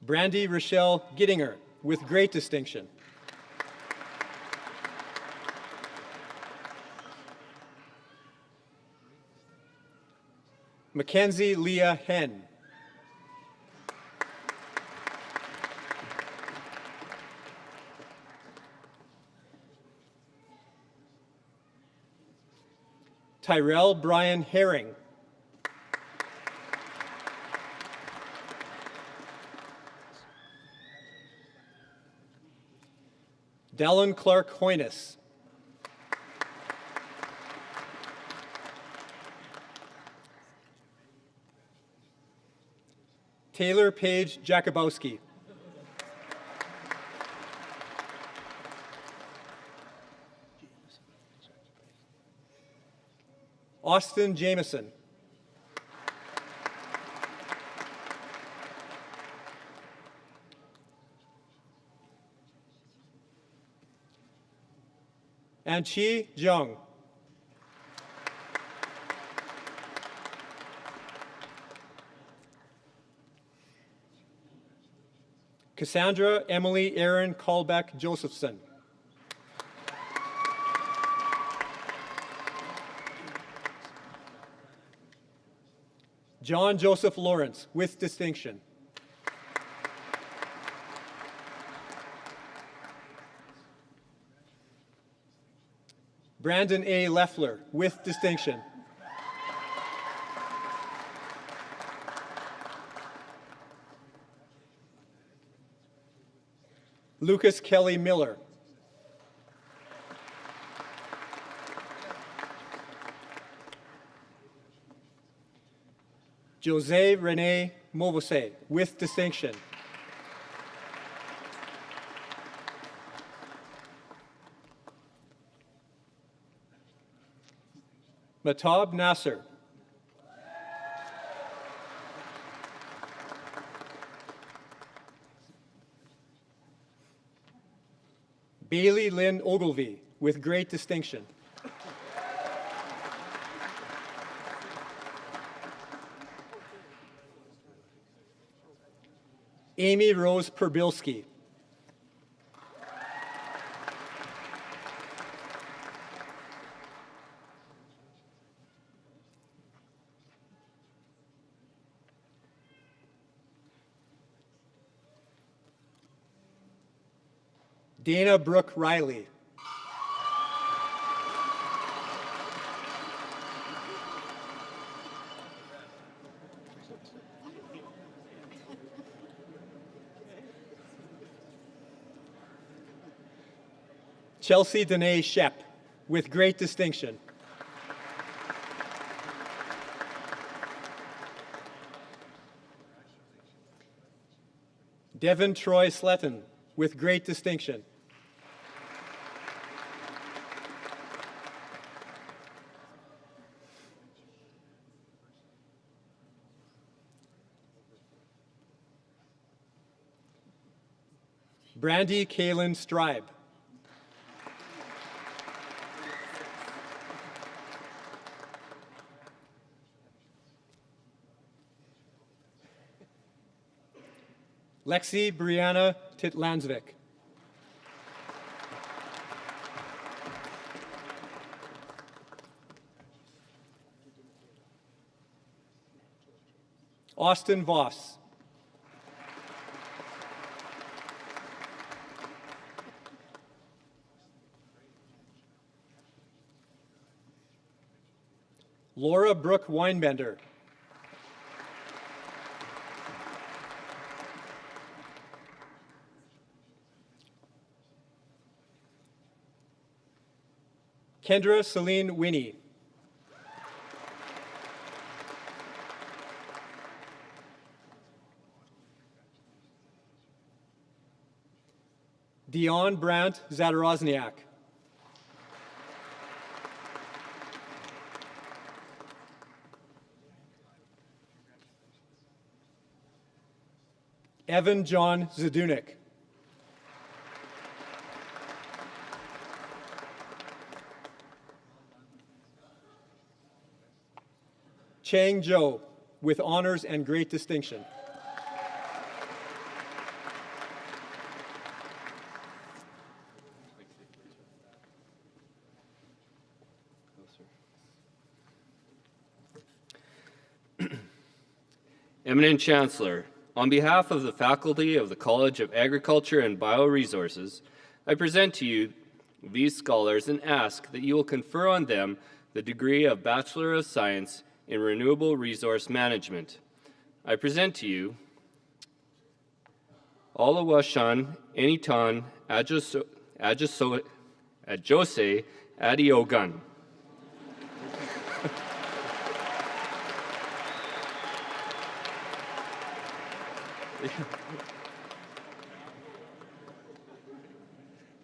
Brandy Rochelle Gittinger, with great distinction. Mackenzie Leah Henn. Tyrell Brian Herring. Dallin Clark Hoynes. Taylor Page Jakubowski. Austin Jameson. And Chi Jung. Cassandra Emily Aaron Callback Josephson. John Joseph Lawrence, with distinction. Brandon A. Leffler, with distinction. Lucas Kelly Miller. Jose Rene Movose, with distinction. Matab Nasser. Bailey Lynn Ogilvie, with great distinction. Amy Rose Perbilski. Dana Brooke Riley. Chelsea Danae Shep, with great distinction. Devin Troy Sletton, with great distinction. Brandy Kaylin Stribe. Lexi Brianna Titlansvik. Austin Voss. Laura Brooke Weinbender. Kendra Celine Winnie. Dion Brandt Zadorozniak. Evan John Zadunik. Chang Zhou, with honors and great distinction. Eminent Chancellor, on behalf of the faculty of the College of Agriculture and Bioresources, I present to you these scholars and ask that you will confer on them the degree of Bachelor of Science in Renewable Resource Management. I present to you Olawashan Enitan Adjose Adiogun.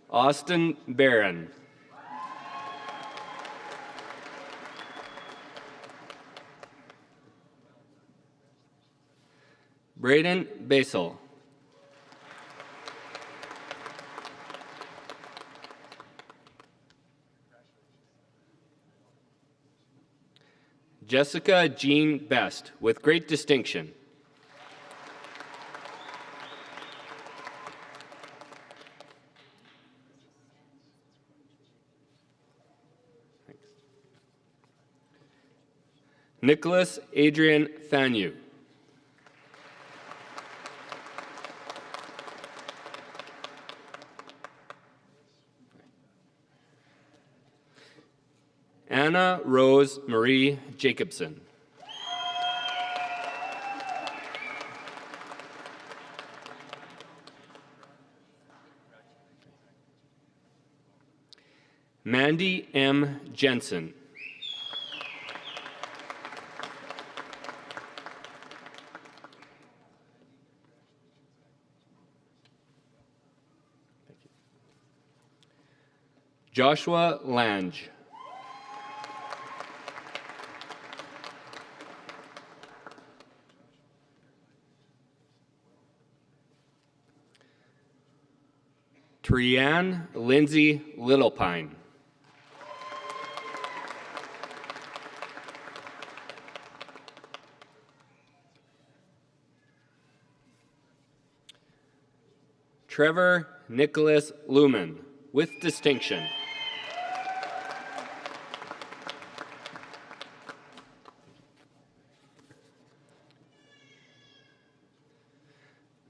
Austin Barron. Braden Basel. Jessica Jean Best, with great distinction. Nicholas Adrian Fanyu. Anna Rose Marie Jacobson. Mandy M. Jensen. Joshua Lange. Trianne Lindsay Littlepine. Trevor Nicholas Lumen, with distinction.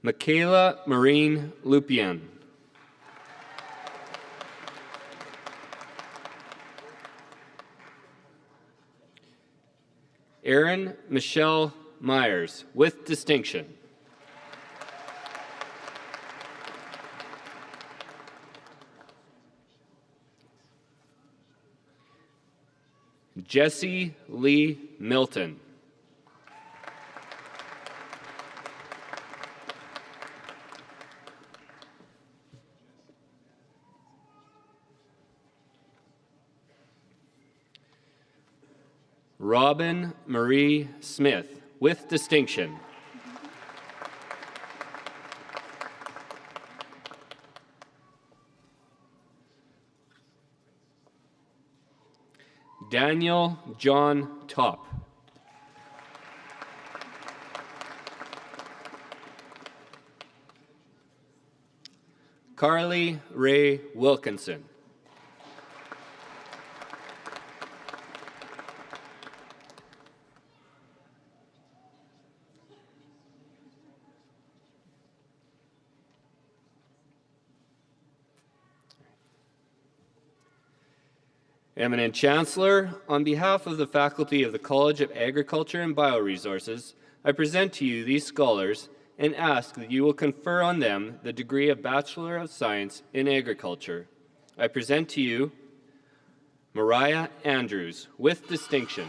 Michaela Marine Lupian. Erin Michelle Myers, with distinction. Jesse Lee Milton. Robin Marie Smith, with distinction. Daniel John Top. Carly Ray Wilkinson. Eminent Chancellor, on behalf of the faculty of the College of Agriculture and Bioresources, I present to you these scholars and ask that you will confer on them the degree of Bachelor of Science in Agriculture. I present to you Mariah Andrews, with distinction.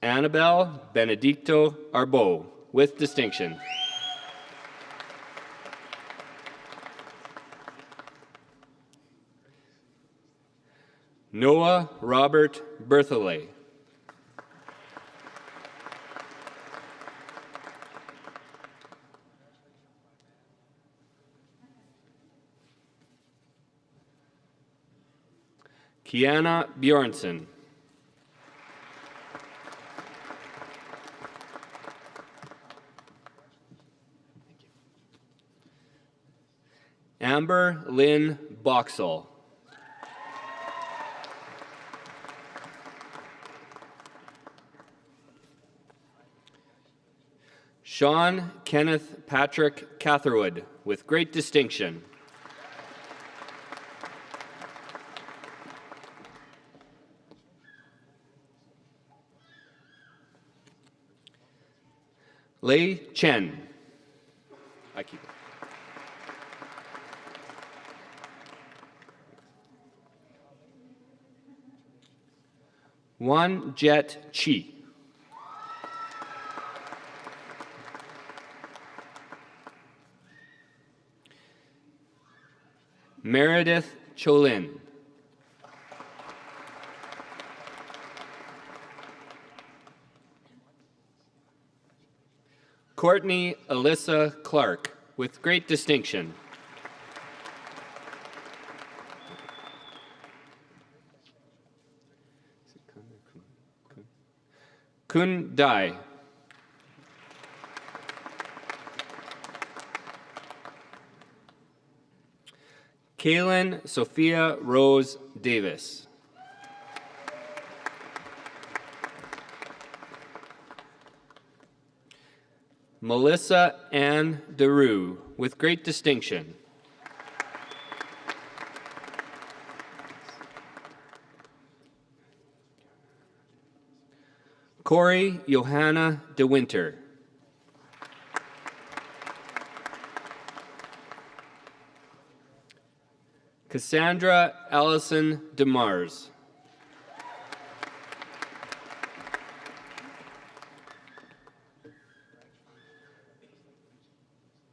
Annabelle Benedicto Arbeau, with distinction. Noah Robert Berthollet. Kiana Bjornson. Amber Lynn Boxall. Sean Kenneth Patrick Catherwood, with great distinction. Lei Chen. I keep it. Wan Jet Chi. Meredith Cholin. Courtney Alyssa Clark, with great distinction. Kun Dai. Kaylin Sophia Rose Davis. Melissa Ann DeRue, with great distinction. Corey Johanna DeWinter. Cassandra Allison DeMars.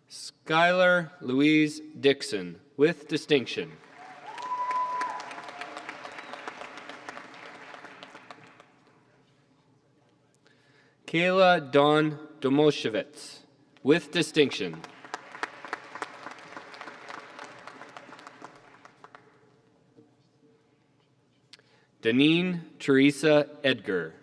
Skylar Louise Dixon, with distinction. Kayla Dawn Domoshevitz, with distinction. Deneen Teresa Edgar.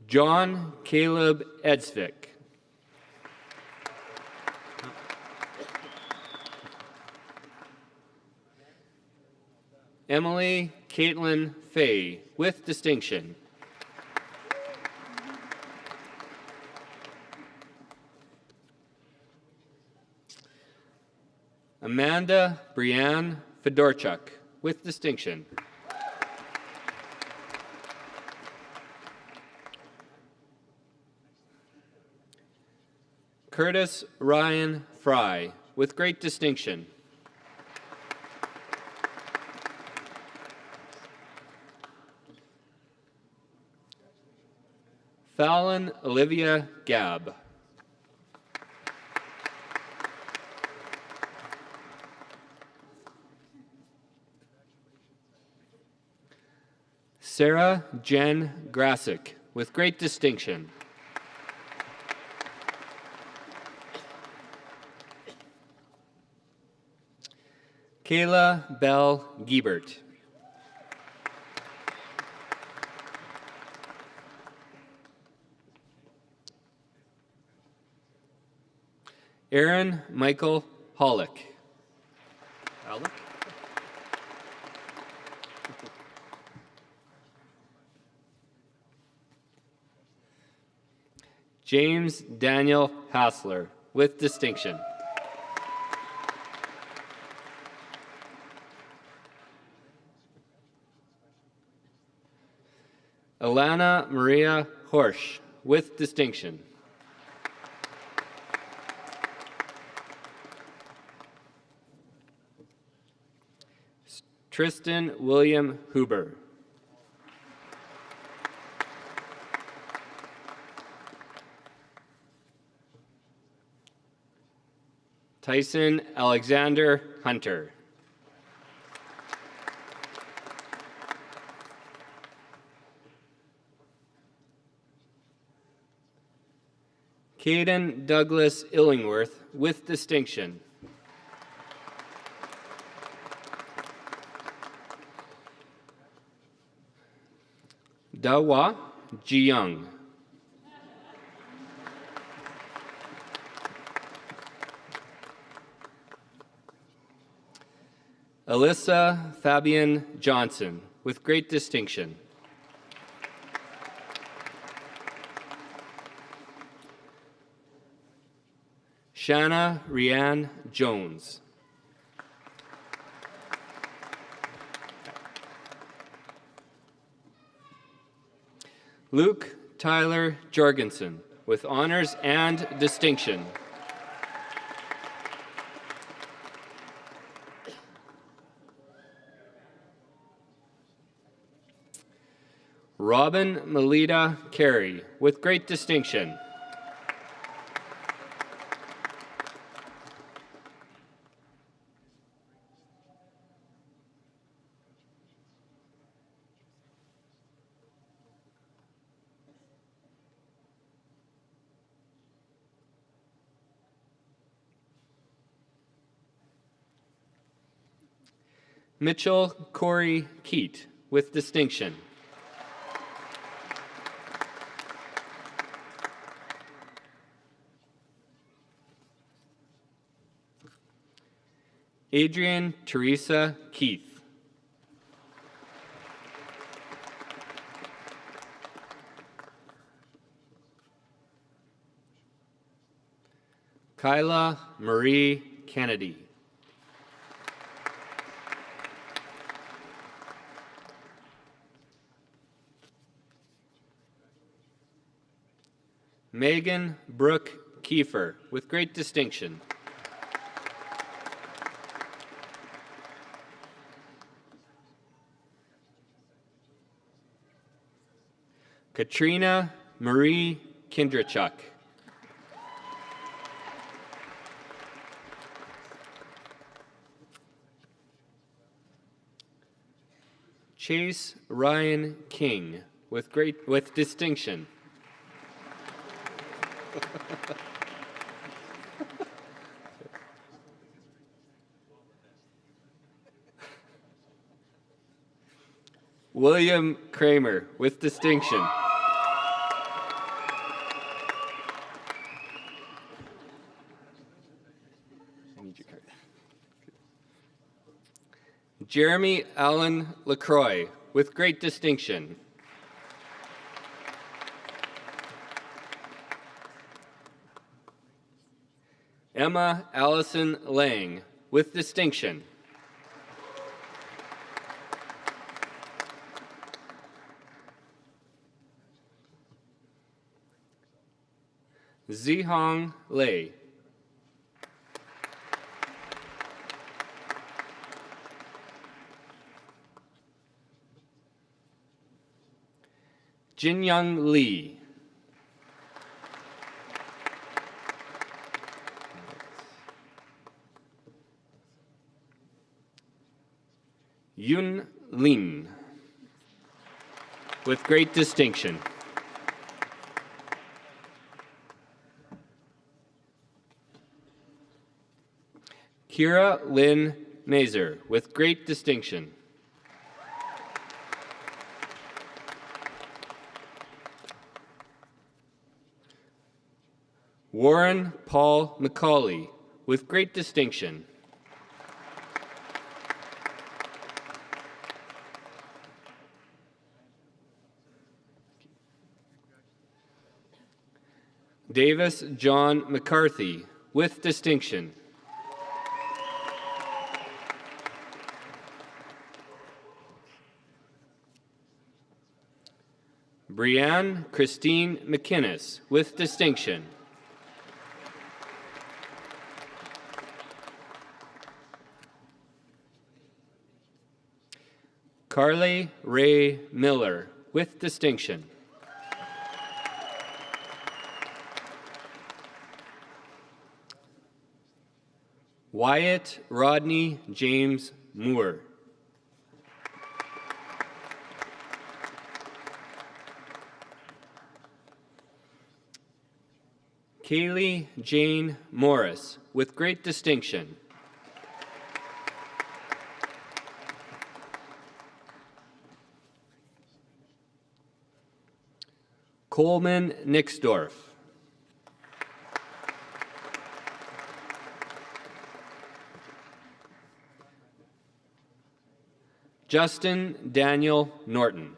John Caleb Edsvik. Emily Caitlin Fay, with distinction. Amanda Brianne Fedorchuk, with distinction. Curtis Ryan Fry, with great distinction. Fallon Olivia Gabb. Sarah Jen Grasick, with great distinction. Kayla Bell Giebert. Aaron Michael Hollick. Alec? James Daniel Hassler, with distinction. Alana Maria Horsch, with distinction. Tristan William Huber. Tyson Alexander Hunter. Caden Douglas Illingworth, with distinction. Dawa Jiyoung. Alyssa Fabian Johnson, with great distinction. Shanna Rianne Jones. Luke Tyler Jorgensen, with honors and distinction. Robin Melita Carey, with great distinction. Mitchell Corey Keat, with distinction. Adrian Teresa Keith. Kyla Marie Kennedy. Megan Brooke Kiefer, with great distinction. Katrina Marie Kindrachuk. Chase Ryan King, with distinction. William Kramer, with distinction. Jeremy Allen LaCroix, with great distinction. Emma Allison Lang, with distinction. Zihong Lei. Jinyoung Lee. Yun Lin, with great distinction. Kira Lynn Mazer, with great distinction. Warren Paul McCauley, with great distinction. Davis John McCarthy, with distinction. Brianne Christine McInnes, with distinction. Carly Ray Miller, with distinction. Wyatt Rodney James Moore. Kaylee Jane Morris, with great distinction. Coleman Nixdorf. Justin Daniel Norton.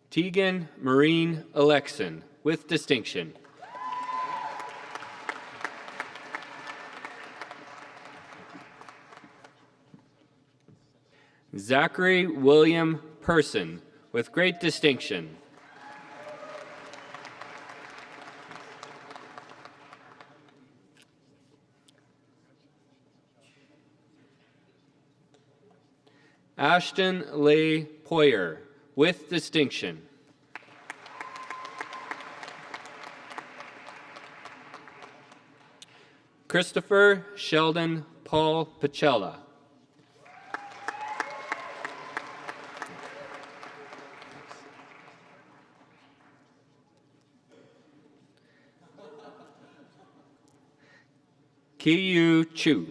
Tegan Marine Alexson, with distinction. Zachary William Person, with great distinction. Ashton Leigh Poyer, with distinction. Christopher Sheldon Paul Pacella. Kiyu Chu.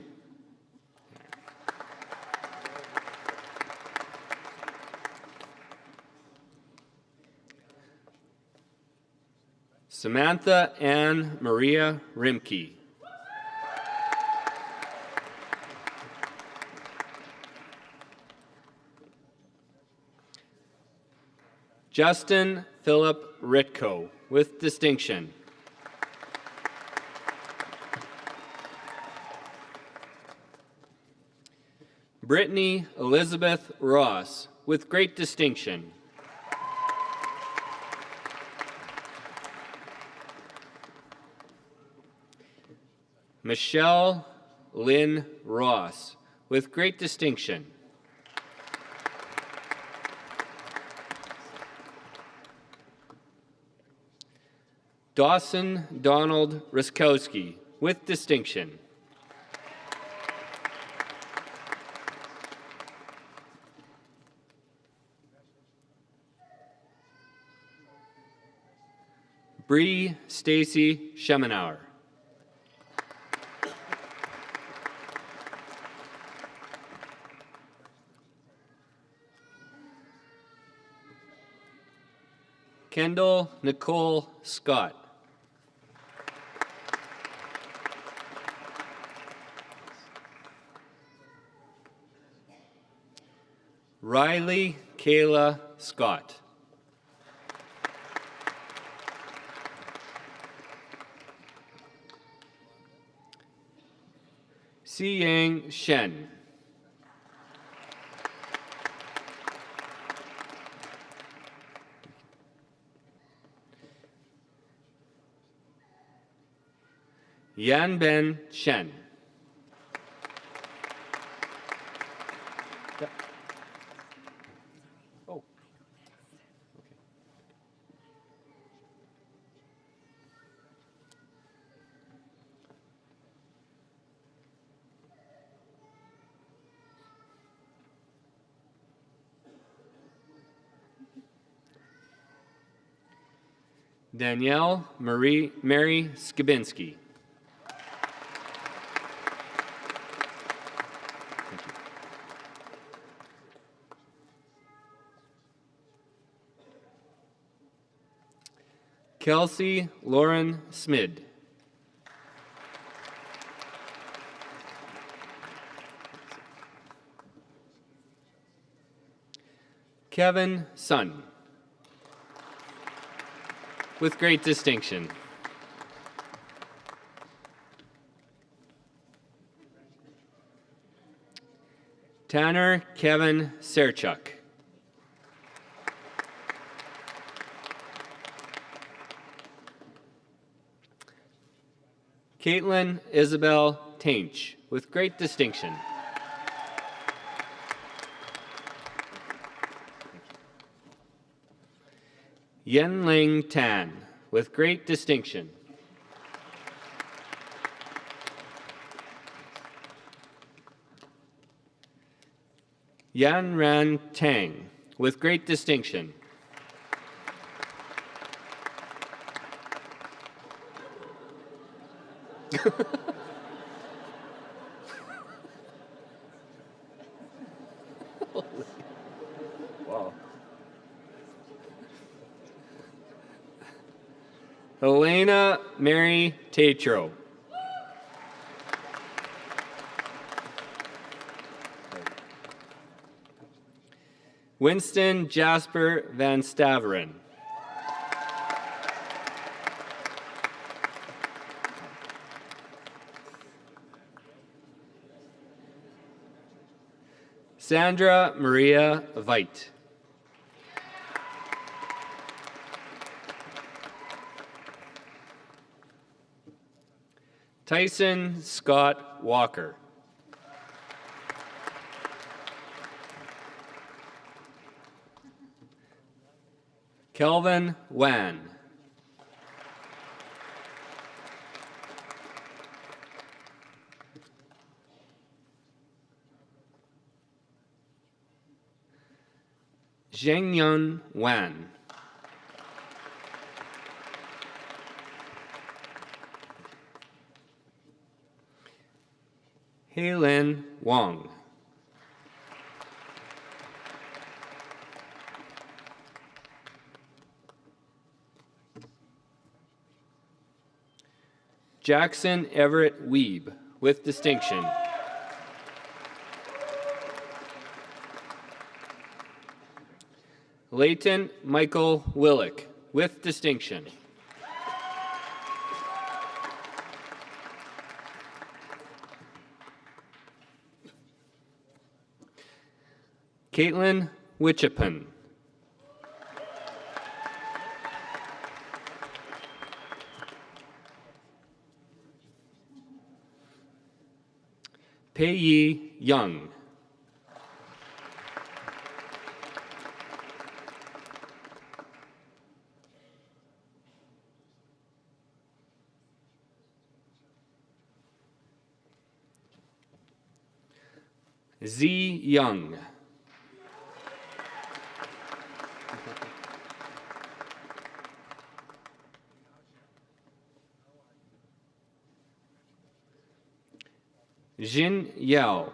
Samantha Ann Maria Rimke. Justin Philip Ritko, with distinction. Brittany Elizabeth Ross, with great distinction. Michelle Lynn Ross, with great distinction. Dawson Donald Ruskowski, with distinction. Bree Stacy Schemenauer. Kendall Nicole Scott. Riley Kayla Scott. Siyang Shen. Yanben Shen. Oh. Danielle Mary Skibinski. Kelsey Lauren Smid. Kevin Sun, with great distinction. Tanner Kevin Serchuk. Caitlin Isabel Tainch, with great distinction. Yenling Tan, with great distinction. Yan Ran Tang, with great distinction. Wow. Elena Mary Tatro. Winston Jasper Van Staveren. Sandra Maria Veit. Tyson Scott Walker. Kelvin Wan. Zhengyun Wan. Heilin Wang. Jackson Everett Weeb, with distinction. Leighton Michael Willick, with distinction. Caitlin Wichapin. Pei Yi Young. Z Young. Jin Yao.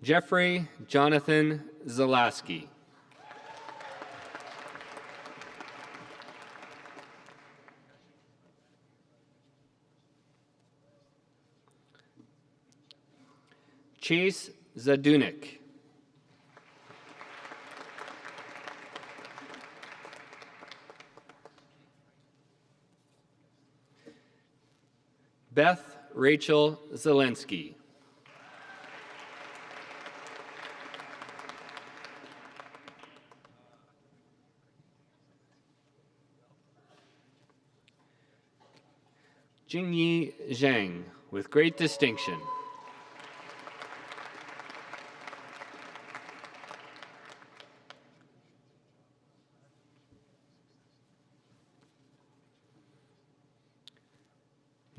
Jeffrey Jonathan Zalaski. Chase Zadunik. Beth Rachel Zelensky. Jingyi Zhang, with great distinction.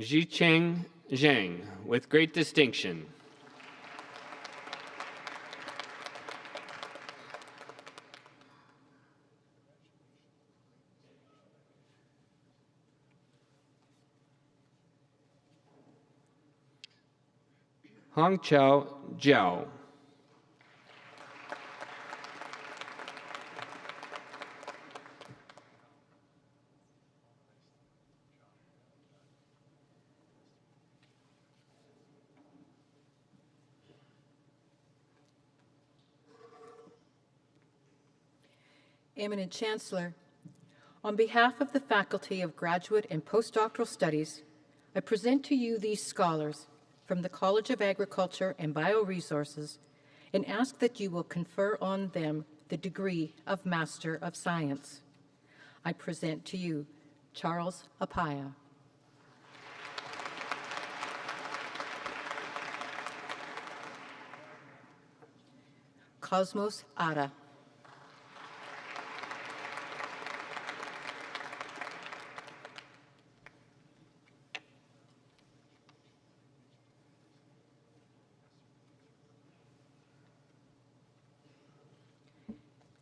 Jicheng Zhang, with great distinction. Hongchao Zhao. Eminent Chancellor, on behalf of the Faculty of Graduate and Postdoctoral Studies, I present to you these scholars from the College of Agriculture and Bioresources and ask that you will confer on them the degree of Master of Science. I present to you Charles Apaya. Cosmos Ara.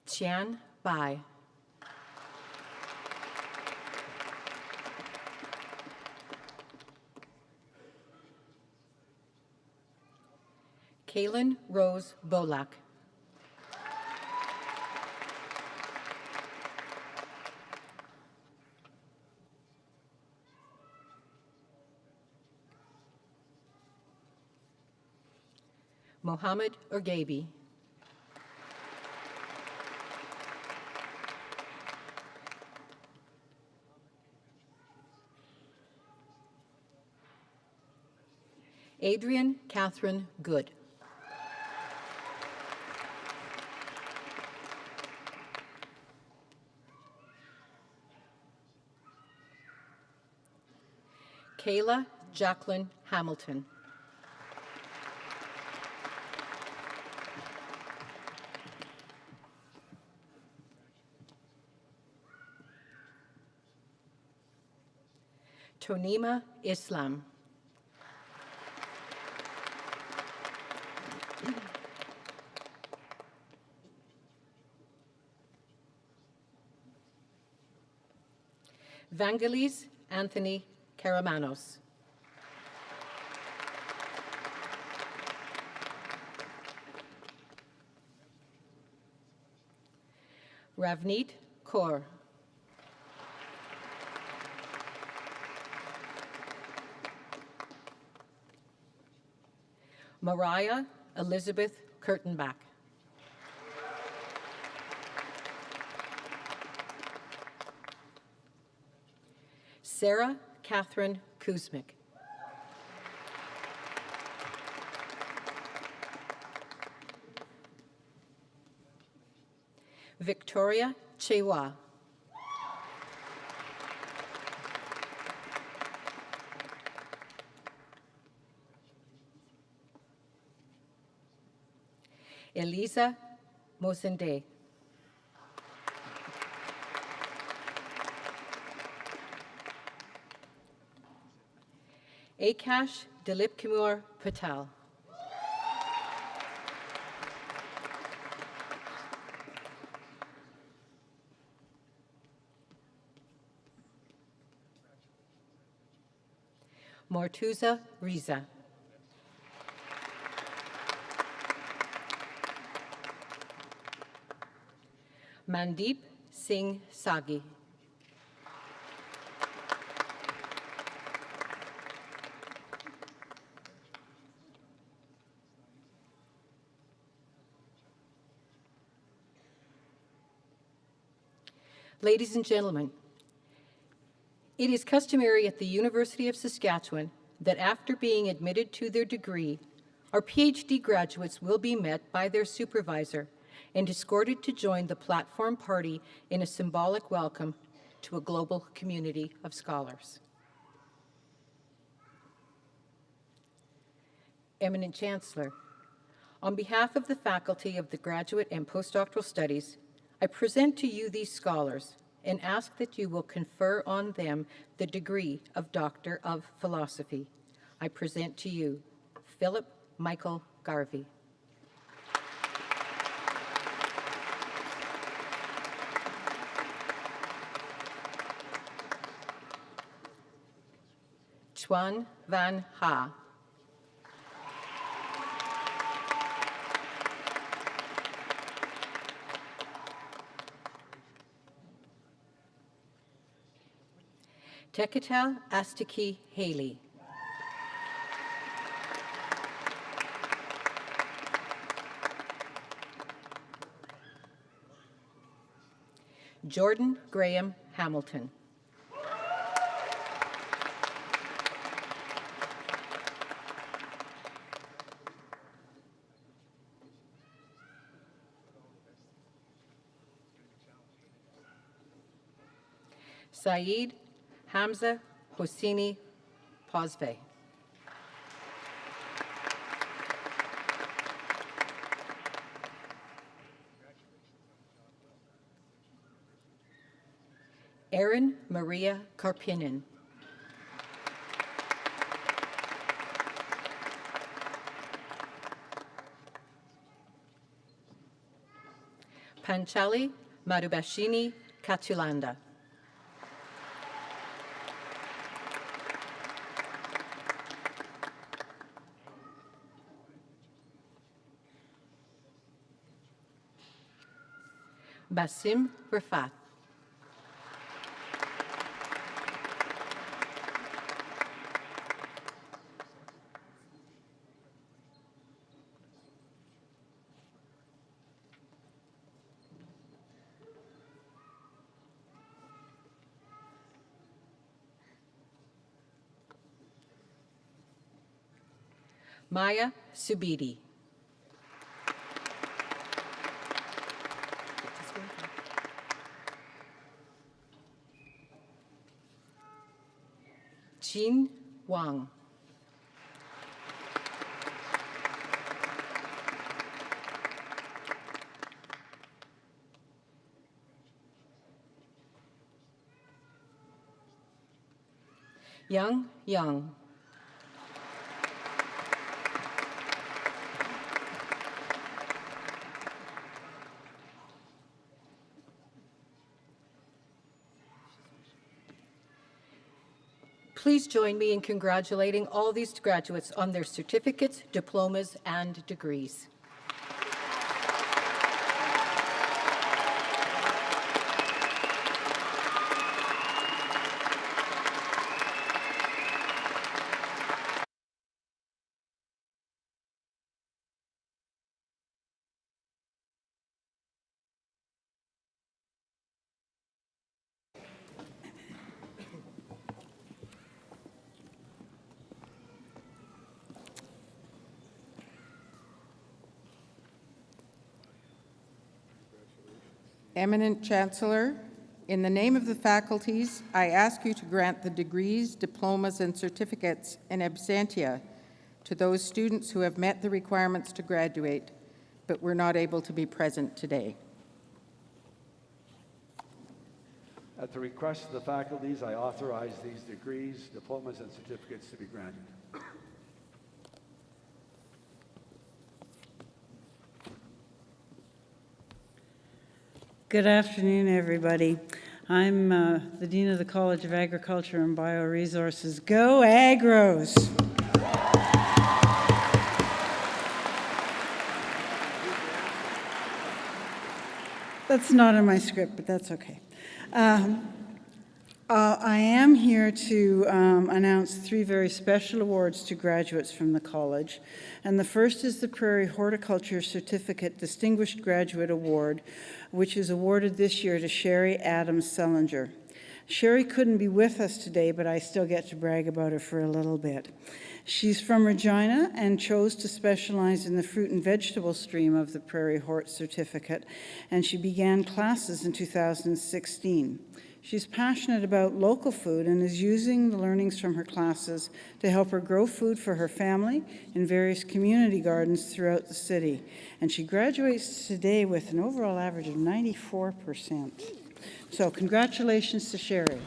Tian Bai. Kaylin Rose Bolak. Mohammed Urgabi. Adrian Catherine Good. Kayla Jacqueline Hamilton. Tonima Islam. Vangelis Anthony Karamanos. Ravneet Kaur. Mariah Elizabeth Kurtenbach. Sarah Catherine Kuzmic. Victoria Chewa. Elisa Mosende. Akash Dilipkumar Patel. Mortuza Riza. Mandeep Singh Sagi. Ladies and gentlemen, it is customary at the University of Saskatchewan that after being admitted to their degree, our PhD graduates will be met by their supervisor and escorted to join the platform party in a symbolic welcome to a global community of scholars. Eminent Chancellor, on behalf of the faculty of the Graduate and Postdoctoral Studies, I present to you these scholars and ask that you will confer on them the degree of Doctor of Philosophy. I present to you Philip Michael Garvey. Chuan Van Ha. Tekatel Astiki Haley. Jordan Graham Hamilton. Saeed Hamza Hosseini Pozve. Erin Maria Karpinen. Panchali Madhubashini Katulanda. Basim Rafat. Maya Subidi. Jin Wang. Young. Please join me in congratulating all these graduates on their certificates, diplomas, and degrees. Eminent Chancellor, in the name of the faculties, I ask you to grant the degrees, diplomas, and certificates in absentia to those students who have met the requirements to graduate, but were not able to be present today. At the request of the faculties, I authorize these degrees, diplomas, and certificates to be granted. Good afternoon, everybody. I'm the Dean of the College of Agriculture and Bioresources. Go Agros! That's not in my script, but that's okay. I am here to announce 3 very special awards to graduates from the college. And the first is the Prairie Horticulture Certificate Distinguished Graduate Award, which is awarded this year to Sherry Adams Sellinger. Sherry couldn't be with us today, but I still get to brag about her for a little bit. She's from Regina and chose to specialize in the fruit and vegetable stream of the Prairie Hort Certificate, and she began classes in 2016. She's passionate about local food and is using the learnings from her classes to help her grow food for her family in various community gardens throughout the city. And she graduates today with an overall average of 94%. So congratulations to Sherry.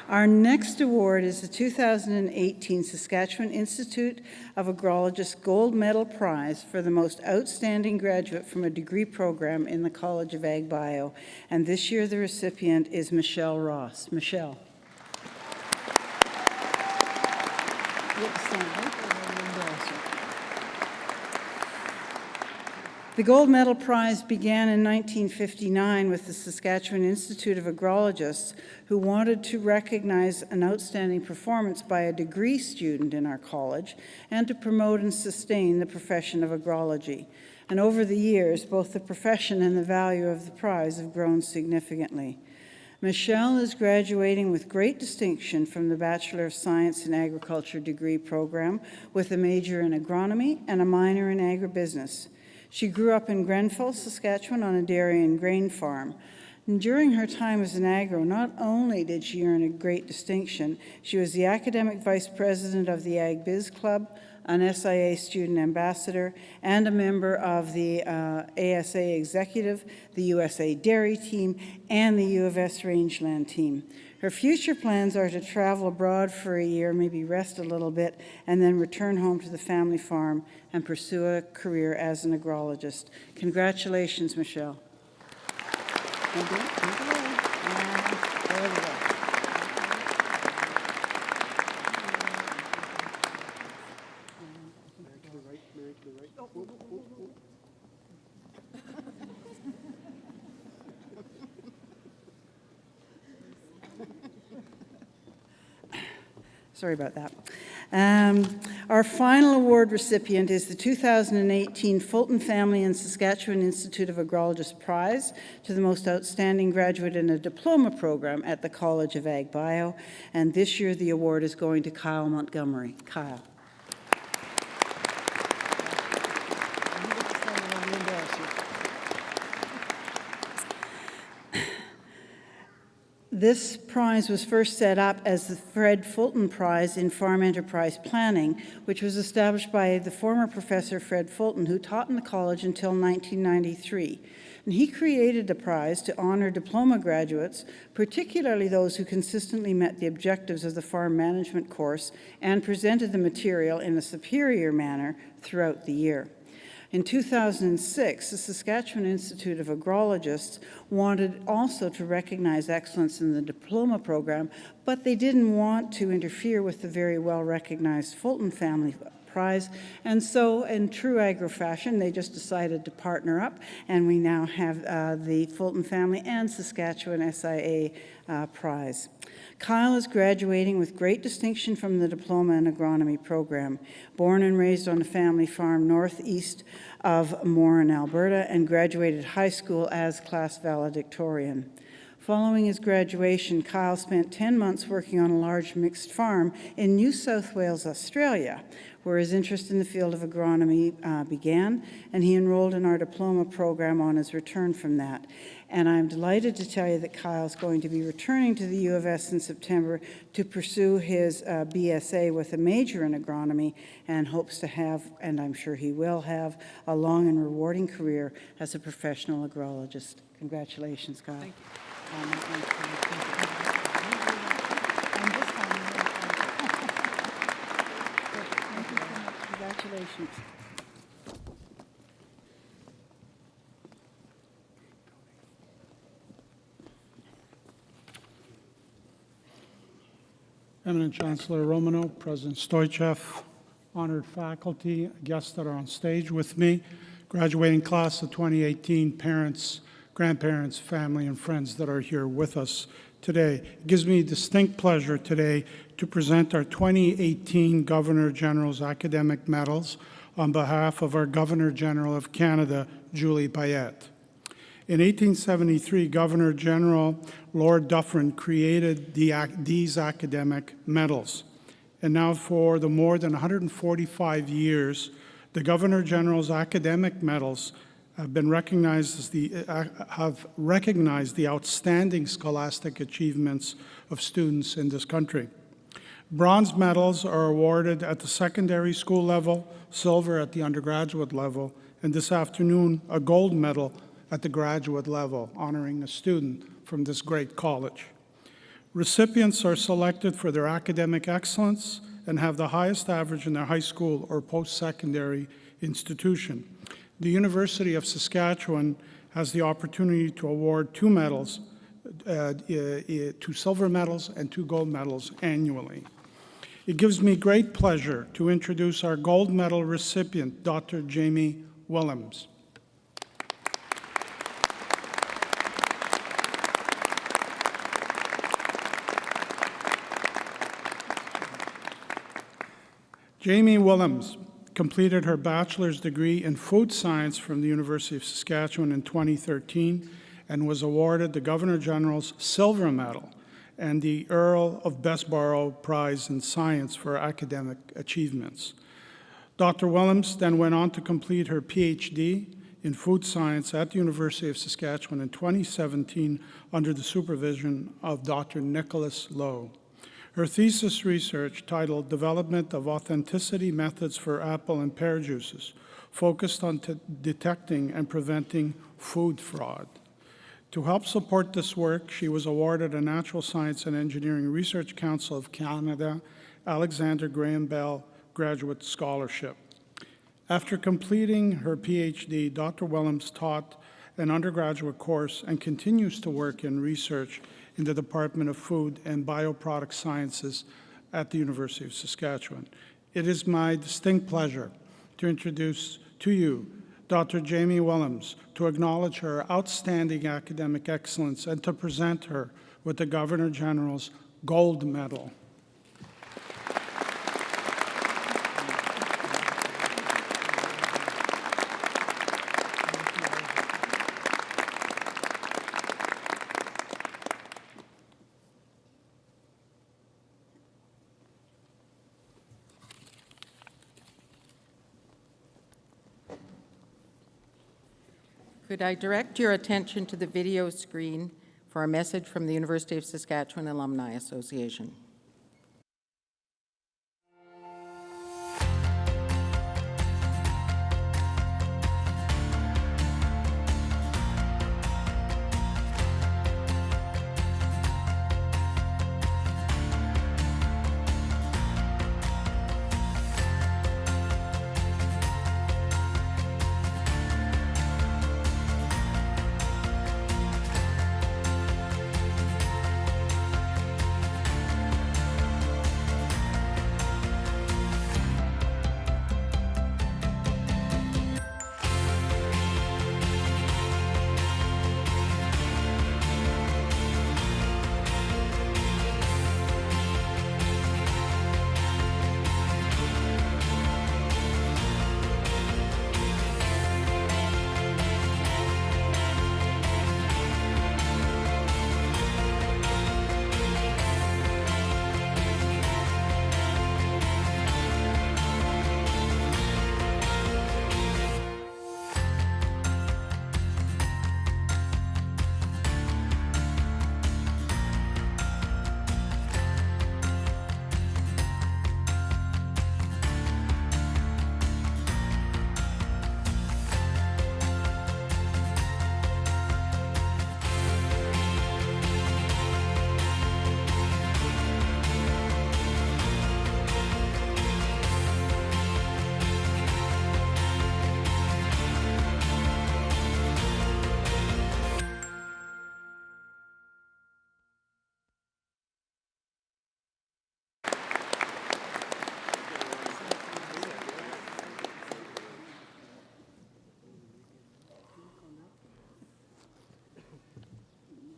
Our next award is the 2018 Saskatchewan Institute of Agrologists Gold Medal Prize for the most outstanding graduate from a degree program in the College of Ag Bio. And this year the recipient is Michelle Ross. Michelle. The Gold Medal Prize began in 1959 with the Saskatchewan Institute of Agrologists, who wanted to recognize an outstanding performance by a degree student in our college and to promote and sustain the profession of agrology. And over the years, both the profession and the value of the prize have grown significantly. Michelle is graduating with great distinction from the Bachelor of Science in Agriculture degree program with a major in agronomy and a minor in agribusiness. She grew up in Grenfell, Saskatchewan on a dairy and grain farm. And during her time as an agro, not only did she earn a great distinction, she was the academic vice president of the Ag Biz Club, an SIA student ambassador, and a member of the ASA executive, the USA Dairy team, and the U of S Rangeland team. Her future plans are to travel abroad for a year, maybe rest a little bit, and then return home to the family farm and pursue a career as an agrologist. Congratulations, Michelle. Sorry about that. Our final award recipient is the 2018 Fulton Family and Saskatchewan Institute of Agrologists Prize to the most outstanding graduate in a diploma program at the College of Ag Bio. And this year the award is going to Kyle Montgomery. Kyle. This prize was first set up as the Fred Fulton Prize in Farm Enterprise Planning, which was established by the former professor Fred Fulton, who taught in the college until 1993. And he created the prize to honor diploma graduates, particularly those who consistently met the objectives of the farm management course and presented the material in a superior manner throughout the year. In 2006, the Saskatchewan Institute of Agrologists wanted also to recognize excellence in the diploma program, but they didn't want to interfere with the very well-recognized Fulton Family Prize. And so, in true agro fashion, they just decided to partner up, and we now have the Fulton Family and Saskatchewan SIA Prize. Kyle is graduating with great distinction from the Diploma in Agronomy program. Born and raised on a family farm northeast of Morin, Alberta, and graduated high school as class valedictorian. Following his graduation, Kyle spent 10 months working on a large mixed farm in New South Wales, Australia, where his interest in the field of agronomy began, and he enrolled in our diploma program on his return from that. And I'm delighted to tell you that Kyle's going to be returning to the U of S in September to pursue his BSA with a major in agronomy, and hopes to have, and I'm sure he will have, a long and rewarding career as a professional agrologist. Congratulations, Kyle. Thank you. Congratulations. Eminent Chancellor Romano, President Stoichev, honored faculty, guests that are on stage with me, graduating class of 2018, parents, grandparents, family, and friends that are here with us today. It gives me distinct pleasure today to present our 2018 Governor General's Academic Medals on behalf of our Governor General of Canada, Julie Payette. In 1873, Governor General Lord Dufferin created these academic medals. And now for the more than 145 years, the Governor General's academic medals have been recognized as have recognized the outstanding scholastic achievements of students in this country. Bronze medals are awarded at the secondary school level, silver at the undergraduate level, and this afternoon, a gold medal at the graduate level, honoring a student from this great college. Recipients are selected for their academic excellence and have the highest average in their high school or post-secondary institution. The University of Saskatchewan has the opportunity to award 2 medals, 2 silver medals and 2 gold medals annually. It gives me great pleasure to introduce our gold medal recipient, Dr. Jamie Willems. Jamie Willems completed her bachelor's degree in food science from the University of Saskatchewan in 2013 and was awarded the Governor General's Silver Medal and the Earl of Bessborough Prize in Science for academic achievements. Dr. Willems then went on to complete her PhD in food science at the University of Saskatchewan in 2017 under the supervision of Dr. Nicholas Lowe. Her thesis research, titled Development of Authenticity Methods for Apple and Pear Juices, focused on detecting and preventing food fraud. To help support this work, she was awarded a Natural Science and Engineering Research Council of Canada Alexander Graham Bell Graduate Scholarship. After completing her PhD, Dr. Willems taught an undergraduate course and continues to work in research in the Department of Food and Bioproduct Sciences at the University of Saskatchewan. It is my distinct pleasure to introduce to you Dr. Jamie Willems, to acknowledge her outstanding academic excellence and to present her with the Governor General's Gold Medal. Could I direct your attention to the video screen for a message from the University of Saskatchewan Alumni Association?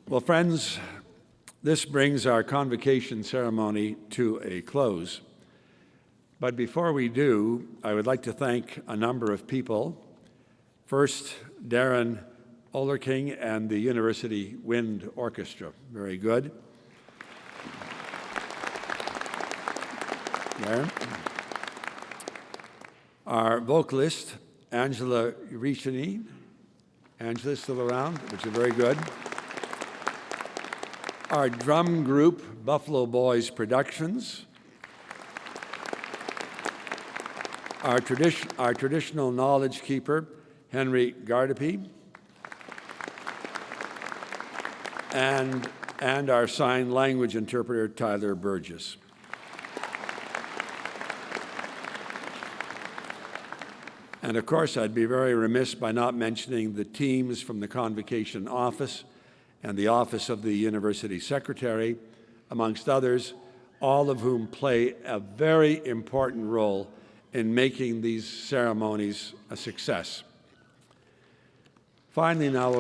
Well, friends, this brings our convocation ceremony to a close. But before we do, I would like to thank a number of people. First, Darren Olerking and the University Wind Orchestra. Very good. Darren. Our vocalist, Angela Richini. Angela's still around, which is very good. Our drum group, Buffalo Boys Productions. Our traditional knowledge keeper, Henry Gardapi. And our sign language interpreter, Tyler Burgess. And of course, I'd be very remiss by not mentioning the teams from the Convocation office and the office of the University Secretary, amongst others, all of whom play a very important role in making these ceremonies a success. Finally, now,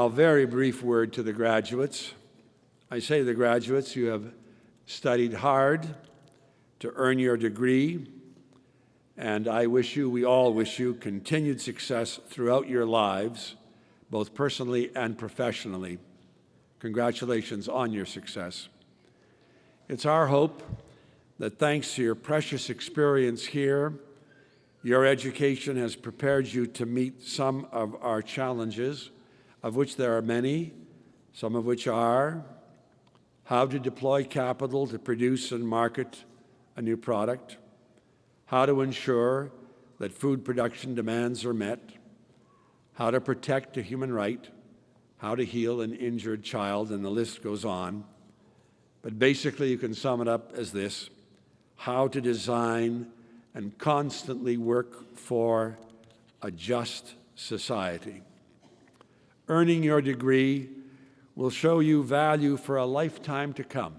a very brief word to the graduates. I say to the graduates, you have studied hard to earn your degree, and we all wish you continued success throughout your lives, both personally and professionally. Congratulations on your success. It's our hope that thanks to your precious experience here, your education has prepared you to meet some of our challenges, of which there are many, some of which are how to deploy capital to produce and market a new product, how to ensure that food production demands are met, how to protect a human right, how to heal an injured child, and the list goes on. But basically, you can sum it up as this: how to design and constantly work for a just society. Earning your degree will show you value for a lifetime to come.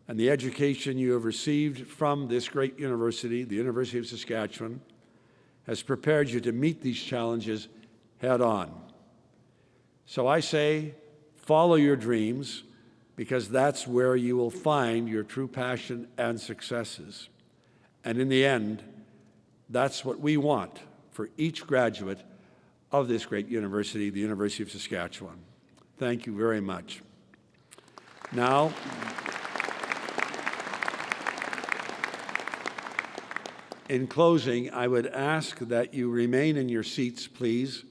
And the education you have received from this great university, the University of Saskatchewan, has prepared you to meet these challenges head on. So I say, follow your dreams, because that's where you will find your true passion and successes. And in the end, that's what we want for each graduate of this great university, the University of Saskatchewan. Thank you very much. Now, in closing, I would ask that you remain in your seats, please,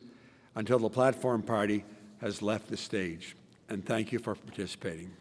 until the platform party has left the stage. And thank you for participating.